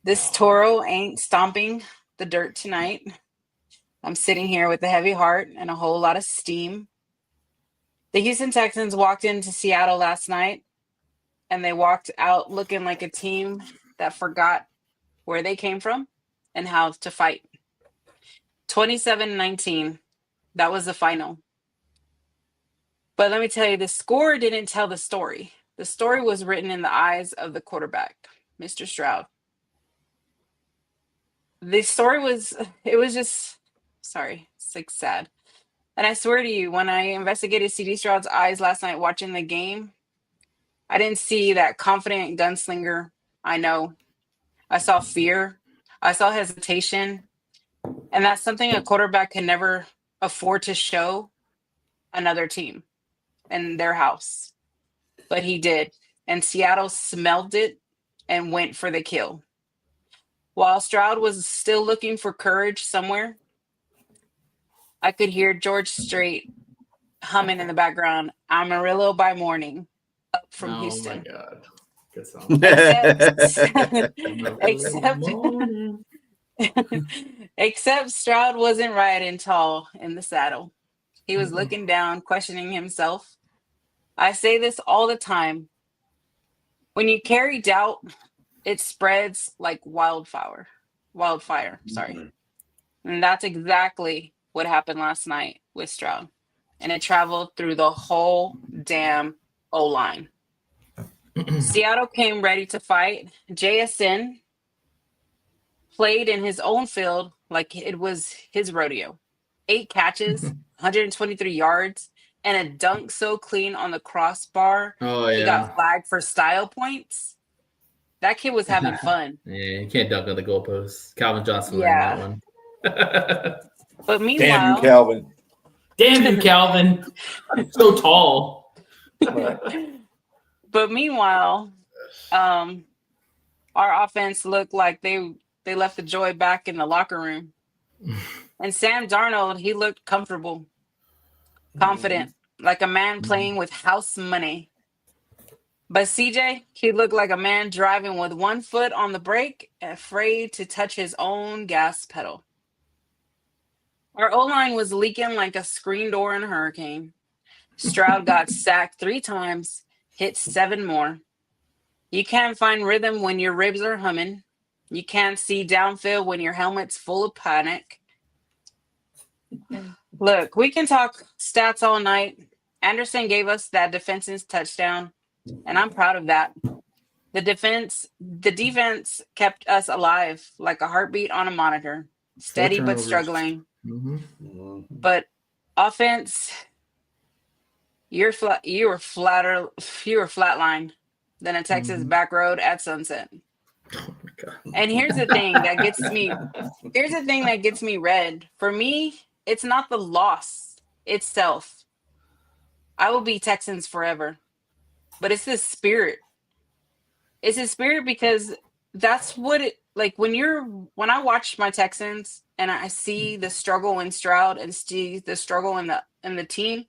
This Toro ain't stomping the dirt tonight. I'm sitting here with a heavy heart and a whole lot of steam. The Houston Texans walked into Seattle last night, and they walked out looking like a team that forgot where they came from and how to fight. 27-19, that was the final. But let me tell you, the score didn't tell the story. The story was written in the eyes of the quarterback, Mr. Stroud. The story it's like sad. And I swear to you, when I investigated CD Stroud's eyes last night watching the game, I didn't see that confident gunslinger. I know. I saw fear. I saw hesitation. And that's something a quarterback can never afford to show another team in their house. But he did. And Seattle smelled it and went for the kill. While Stroud was still looking for courage somewhere, I could hear George Strait humming in the background, Amarillo by Morning, up from Houston. Oh my God. Good song. Except Stroud wasn't riding tall in the saddle. He was looking down, questioning himself. I say this all the time. When you carry doubt, it spreads like wildfire. And that's exactly what happened last night with Stroud. and it traveled through the whole damn O-line. Seattle came ready to fight. JSN played in his own field like it was his rodeo. 8 catches, 123 yards, and a dunk so clean on the crossbar. Oh, He yeah. got flagged for style points. That kid was having fun. Yeah, you can't dunk on the goalpost. Calvin Johnson Yeah. learned that one. But meanwhile, Damn you, Calvin. Damn you, Calvin. So tall. But meanwhile, our offense looked like they left the joy back in the locker room. And Sam Darnold, he looked comfortable, confident, like a man playing with house money. But CJ, he looked like a man driving with one foot on the brake, afraid to touch his own gas pedal. Our O-line was leaking like a screen door in a hurricane. Stroud got sacked 3 times, hit 7 more. You can't find rhythm when your ribs are humming. You can't see downfield when your helmet's full of panic. Look, we can talk stats all night. Anderson gave us that defense's touchdown, and I'm proud of that. The defense kept us alive like a heartbeat on a monitor, steady but turnovers. struggling. Mm-hmm. But offense, you were flatlined than a Texas back road at sunset. Oh my God. And here's the thing that gets me. Here's the thing that gets me red. For me, it's not the loss itself. I will be Texans forever, but it's the spirit. It's the spirit because that's what it like when I watch my Texans and I see the struggle in Stroud and see the struggle in the team.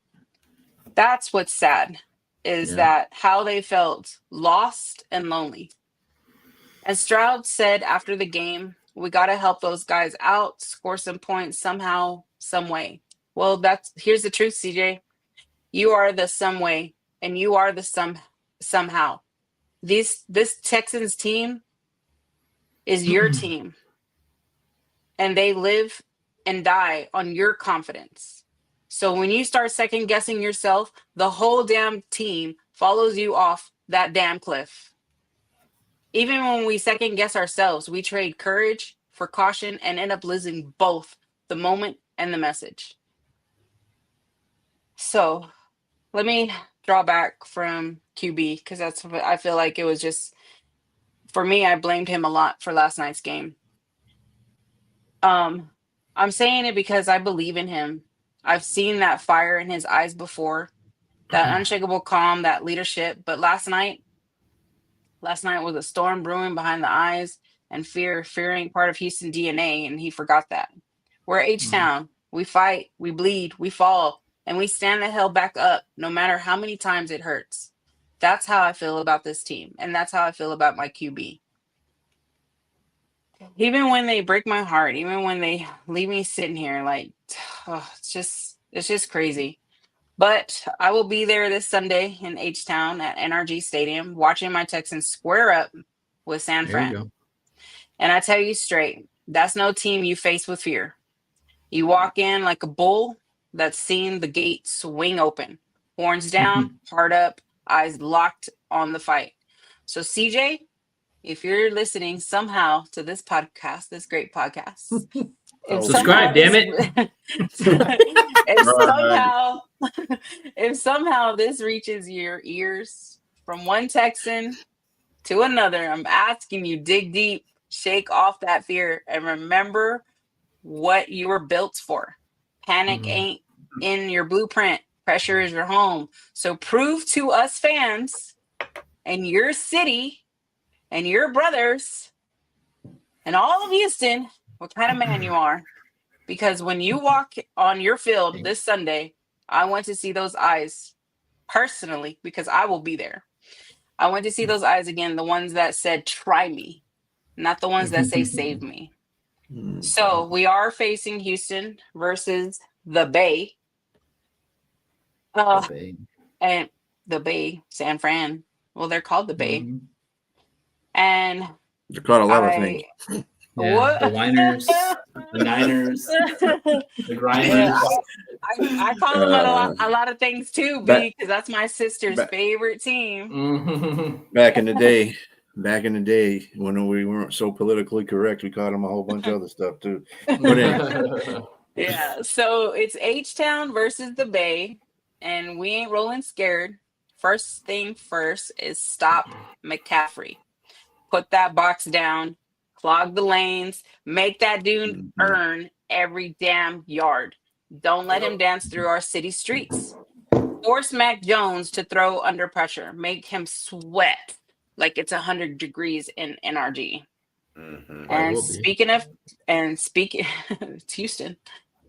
That's what's sad is that how they felt lost and lonely. And Stroud said after the game, we got to help those guys out, score some points somehow, some way. Well, here's the truth, CJ. You are the some way, and you are the somehow. This Texans team is your team, and they live and die on your confidence. So when you start second guessing yourself, the whole damn team follows you off that damn cliff. Even when we second guess ourselves, we trade courage for caution and end up losing both the moment and the message. So let me draw back from QB because that's what I feel like it was just, for me, I blamed him a lot for last night's game. I'm saying it because I believe in him. I've seen that fire in his eyes before, that unshakable calm, that leadership. But last night was a storm brewing behind the eyes, and fear ain't part of Houston DNA, and he forgot that. We're H-Town. We fight, we bleed, we fall, and we stand the hell back up no matter how many times it hurts. That's how I feel about this team, and that's how I feel about my QB. Even when they break my heart, even when they leave me sitting here, like, it's just crazy. But I will be there this Sunday in H-Town at NRG Stadium watching my Texans square up with San Fran. And I tell you straight, that's no team you face with fear. You walk in like a bull that's seen the gate swing open. Horns down, heart up, eyes locked on the fight. So CJ, if you're listening somehow to this podcast, this great podcast, subscribe, damn it. If somehow this reaches your ears from one Texan to another, I'm asking you, dig deep, shake off that fear, and remember what you were built for. Panic ain't in your blueprint. Pressure is your home. So prove to us fans and your city and your brothers and all of Houston what kind of man you are. Because when you walk on your field this Sunday, I want to see those eyes personally because I will be there. I want to see those eyes again, the ones that said, try me, not the ones that say, save me. So we are facing Houston versus the Bay. And the Bay, San Fran. Well, they're called the Bay. And they're called a lot of things. Yeah, the Winers. the Niners, the Yeah, Grinders. I call him a lot of things too, back- because that's my sister's back- favorite team. Mhm. Back in the day, when we weren't so politically correct, we called them a whole bunch of other stuff too. But anyway, Yeah, so it's H-Town versus the Bay, and we ain't rolling scared. First thing first is stop McCaffrey. Put that box down, clog the lanes, make that dude earn every damn yard. Don't let him dance through our city streets. Force Mac Jones to throw under pressure. Make him sweat like it's 100 degrees in NRG. Mhm. And will be. speaking it's Houston.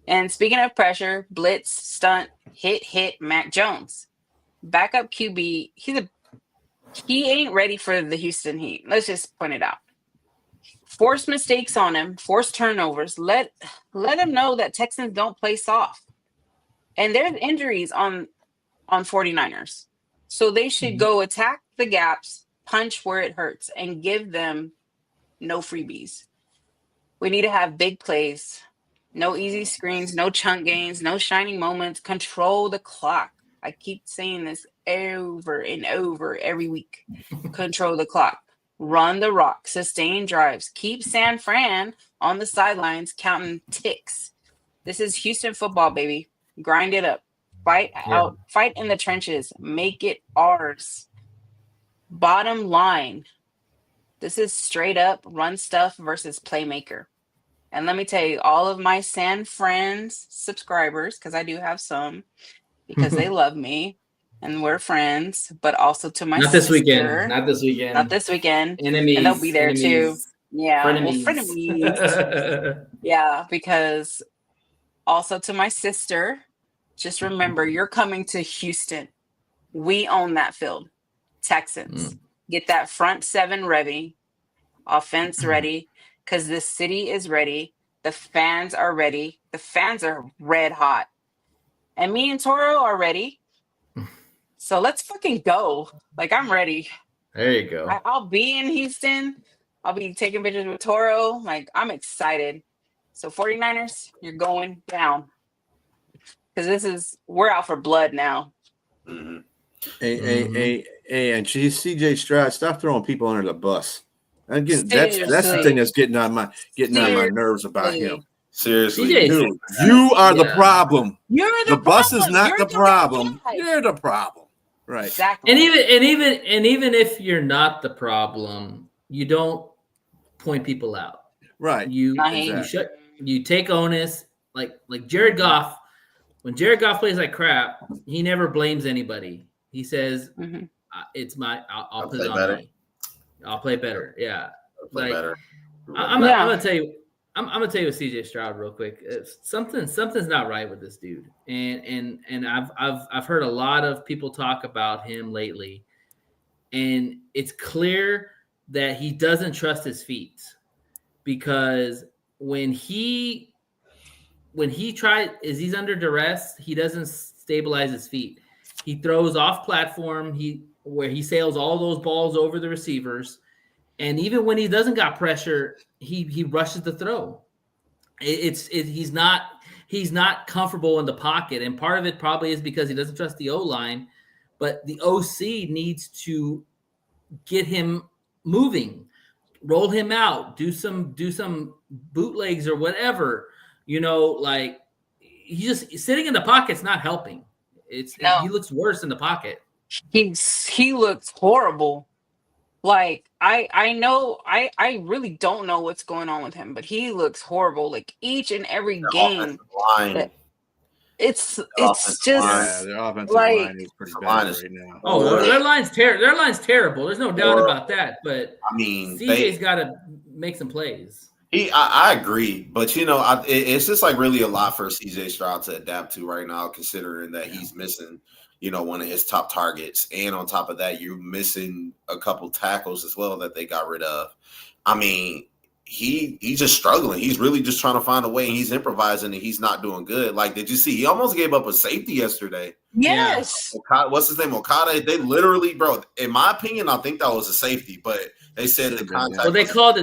And speaking of pressure, blitz, stunt, hit Mac Jones. Backup QB, he ain't ready for the Houston Heat. Let's just point it out. Force mistakes on him, force turnovers. Let him know that Texans don't play soft. And there's injuries on 49ers. So they should go attack the gaps, punch where it hurts, and give them no freebies. We need to have big plays, no easy screens, no chunk gains, no shining moments. Control the clock. I keep saying this over and over every week. Control the clock. Run the rock. Sustain drives. Keep San Fran on the sidelines counting ticks. This is Houston football, baby. Grind it up. Fight out. Fight in the trenches. Make it ours. Bottom line. This is straight up run stuff versus playmaker. And let me tell you, all of my San Fran's subscribers, because I do have some, because they love me and we're friends, but also to my Not sister. this weekend. Not this weekend. Not this weekend. Enemies. And they'll be there too. Enemies. Yeah. Frenemies. Well, frenemies. Yeah, because also to my sister, just remember you're coming to Houston. We own that field. Texans. Get that front seven ready, offense ready, because this city is ready. The fans are ready. The fans are red hot. And me and Toro are ready. So let's fucking go. Like, I'm ready. There you go. I'll be in Houston. I'll be taking pictures with Toro. Like, I'm excited. So 49ers, you're going down. Because we're out for blood now. Mhm. Hey, and CJ Stroud, stop throwing people under the bus. Again, that's the Seriously. thing that's getting on my nerves about him. Seriously, CJ Dude, you are the Yeah. problem. You're The bus is problem. not You're the bad problem. guy. You're the problem. Right. Exactly. And even if you're not the problem, you don't point people out. Right. You Exactly. you take onus, like Jared Goff. When Jared Goff plays like crap, he never blames anybody. He says, Mhm. "It's my. I'll put play it on better. me. I'll play better." Yeah, Play like better. I'm gonna tell you. I'm gonna tell you with CJ Stroud real quick. Something's not right with this dude, and I've heard a lot of people talk about him lately, and it's clear that he doesn't trust his feet, because when he's under duress, he doesn't stabilize his feet. He throws off platform. Where he sails all those balls over the receivers, and even when he doesn't got pressure, he rushes the throw. He's not comfortable in the pocket, and part of it probably is because he doesn't trust the O-line, but the OC needs to get him moving, roll him out, do some bootlegs or whatever. Like he just sitting in the pocket's not helping. No. He looks worse in the pocket. He looks horrible. Like, I know I really don't know what's going on with him, but he looks horrible. Like, each and every The game, offensive line. it's offensive just Yeah, the offensive like- line is pretty The line bad is- right now. Oh, their line's terrible. There's no doubt about that. But I mean, CJ's got to make some plays. I agree, but it's just like really a lot for CJ Stroud to adapt to right now, considering that he's missing, one of his top targets, and on top of that, you're missing a couple tackles as well that they got rid of. I mean, he's just struggling. He's really just trying to find a way, and he's improvising, and he's not doing good. Like, did you see? He almost gave up a safety yesterday. Yes. What's his name? Okada. They literally, bro. In my opinion, I think that was a safety, but they said the contact. Well, they called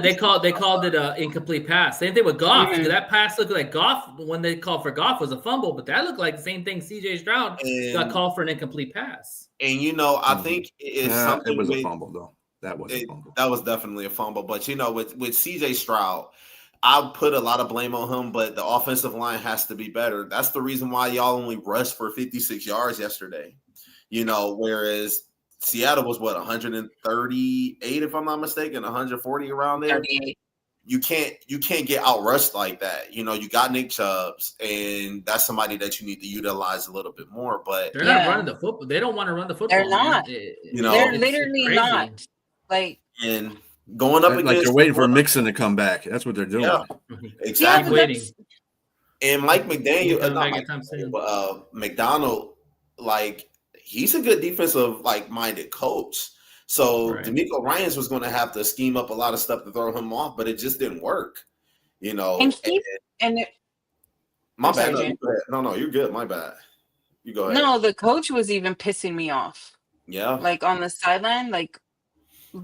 it a incomplete pass. Same thing with Goff. Mhm. That pass looked like Goff when they called for Goff was a fumble, but that looked like the same thing. C.J. Stroud got called for an incomplete pass. And I think it's something. It was a fumble though. That was a fumble. That was definitely a fumble. But with C.J. Stroud, I'll put a lot of blame on him, but the offensive line has to be better. That's the reason why y'all only rushed for 56 yards yesterday. Whereas Seattle was 138, if I'm not mistaken, 140 around there. 38. You can't get out rushed like that. You got Nick Chubbs, and that's somebody that you need to utilize a little bit more. But they're not running the football. They don't want to run the football. They're not. They're literally not. Like, and going up against, they're waiting for Mixon to come back. That's what they're doing. Yeah, exactly. Waiting. And Mike McDonald, like, he's a good defensive minded coach. So D'Amico Ryans was going to have to scheme up a lot of stuff to throw him off, but it just didn't work. My bad. No, you're good. My bad. You go ahead. No, the coach was even pissing me off. Yeah. Like on the sideline, like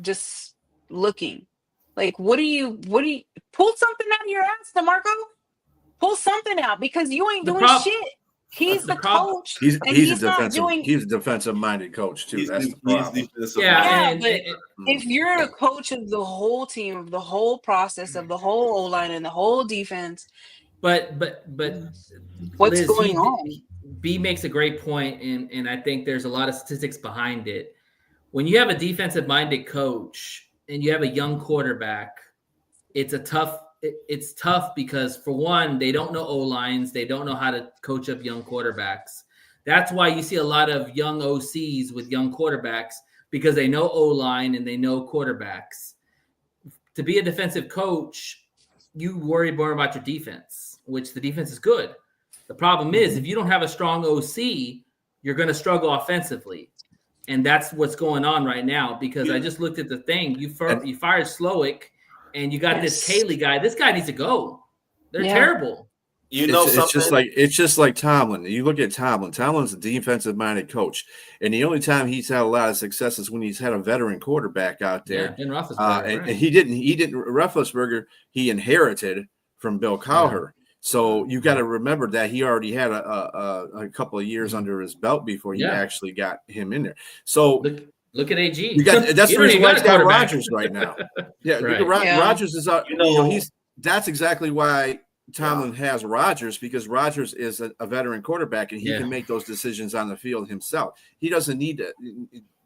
just looking. Like, what do you pull something out of your ass, DeMarco? Pull something out because you ain't doing shit. He's the coach. He's a defensive minded coach too. That's the problem. But if you're a coach of the whole team, of the whole process, of the whole O-line and the whole defense, but what's Liz, going on? B makes a great point, and I think there's a lot of statistics behind it. When you have a defensive minded coach and you have a young quarterback, it's tough because, for one, they don't know O-lines. They don't know how to coach up young quarterbacks. That's why you see a lot of young OCs with young quarterbacks, because they know O-line and they know quarterbacks. To be a defensive coach, you worry more about your defense, which the defense is good. The problem is, if you don't have a strong OC, you're going to struggle offensively. And that's what's going on right now, because I just looked at the thing. You fired Slowick, and you got this Haley guy. This guy needs to go. They're terrible. It's just like Tomlin. You look at Tomlin. Tomlin's a defensive-minded coach, and the only time he's had a lot of success is when he's had a veteran quarterback out there. Yeah, Roethlisberger, and he didn't. Roethlisberger, he inherited from Bill Cowher. So you got to remember that he already had a couple of years under his belt before you actually got him in there. So look at AG. That's the reason why he's got Rodgers right now. Yeah, Rodgers is that's exactly why Tomlin has Rodgers, because Rodgers is a veteran quarterback and he can make those decisions on the field himself. He doesn't need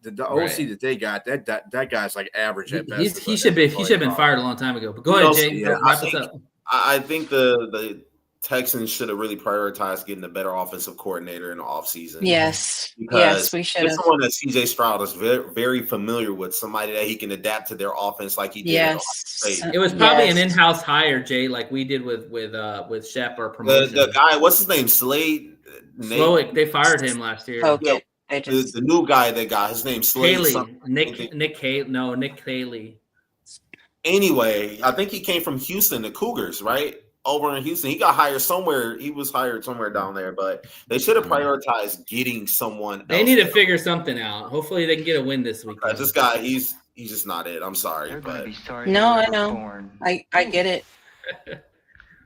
the OC that they got. That guy's like average at best. He should have been fired a long time ago. But go ahead, Jay. Wrap us up. I think the Texans should have really prioritized getting a better offensive coordinator in the offseason. Yes. Because we should have. Someone that CJ Stroud is very, very familiar with, somebody that he can adapt to their offense like he did. Yes. It was probably an in-house hire, Jay, like we did with Shep or promotion. The guy, what's his name? Slade? Slowick, they fired him last year. Okay. The new guy they got, his name's Slade. Nick Haley. Anyway, I think he came from Houston, the Cougars, right? Over in Houston. He got hired somewhere. He was hired somewhere down there, but they should have prioritized getting someone else. They need to figure something out. Hopefully they can get a win this week. This guy, he's just not it. I'm sorry. But no, I know. I get it.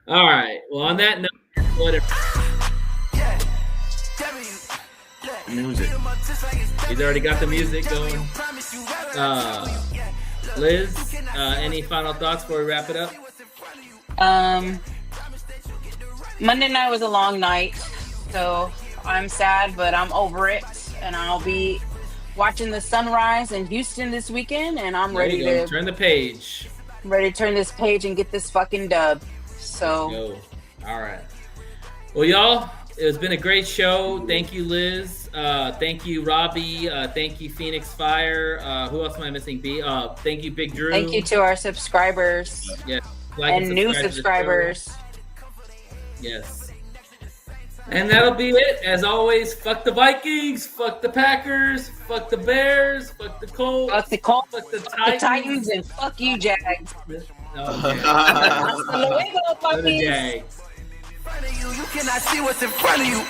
All right. Well, on that note, whatever. Music. He's already got the music going. Liz, any final thoughts before we wrap it up? Monday night was a long night, so I'm sad, but I'm over it, and I'll be watching the sunrise in Houston this weekend, and I'm ready to turn the page. Ready to turn this page and get this fucking dub. So, all right. Well, y'all, it's been a great show. Thank you, Liz. Thank you, Robbie. Thank you, Phoenix Fire. Who else am I missing? B. Thank you, Big Drew. Thank you to our subscribers. Yes. And new subscribers. Yes. And that'll be it. As always, fuck the Vikings, fuck the Packers, fuck the Bears, fuck the Colts, fuck the Titans, and fuck you, Jags. Hasta luego, Go to puppies. Jags. You cannot see what's in front of you.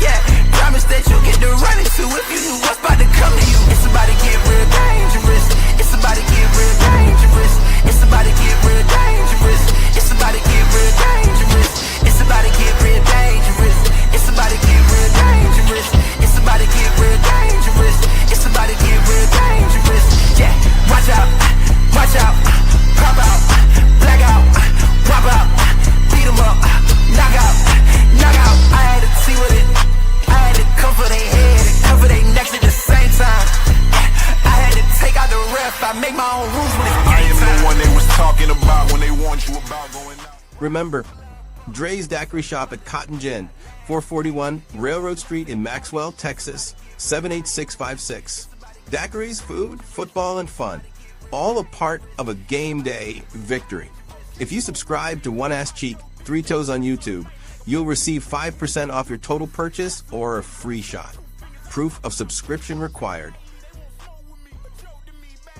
Yeah, promise that you get to running to if you knew what's about to come to you. It's about to get real dangerous. It's about to get real dangerous. It's about to get real dangerous. It's about to get real dangerous. It's about to get real dangerous. It's about to get real dangerous. It's about to get real dangerous. It's about to get real dangerous. Yeah, watch out, pop out, black out, pop out, beat 'em up, knock out. I had to see with it. I had to cover their head and cover their necks at the same time. I had to take out the ref. I make my own rules when it's I am the one they was talking about when they warned you about going out. Remember, Dre's Daiquiri Shop at Cotton Gin, 441 Railroad Street in Maxwell, Texas, 78656. Daiquiris, food, football, and fun. All a part of a game day victory. If you subscribe to One Ass Cheek, Three Toes on YouTube, you'll receive 5% off your total purchase or a free shot. Proof of subscription required.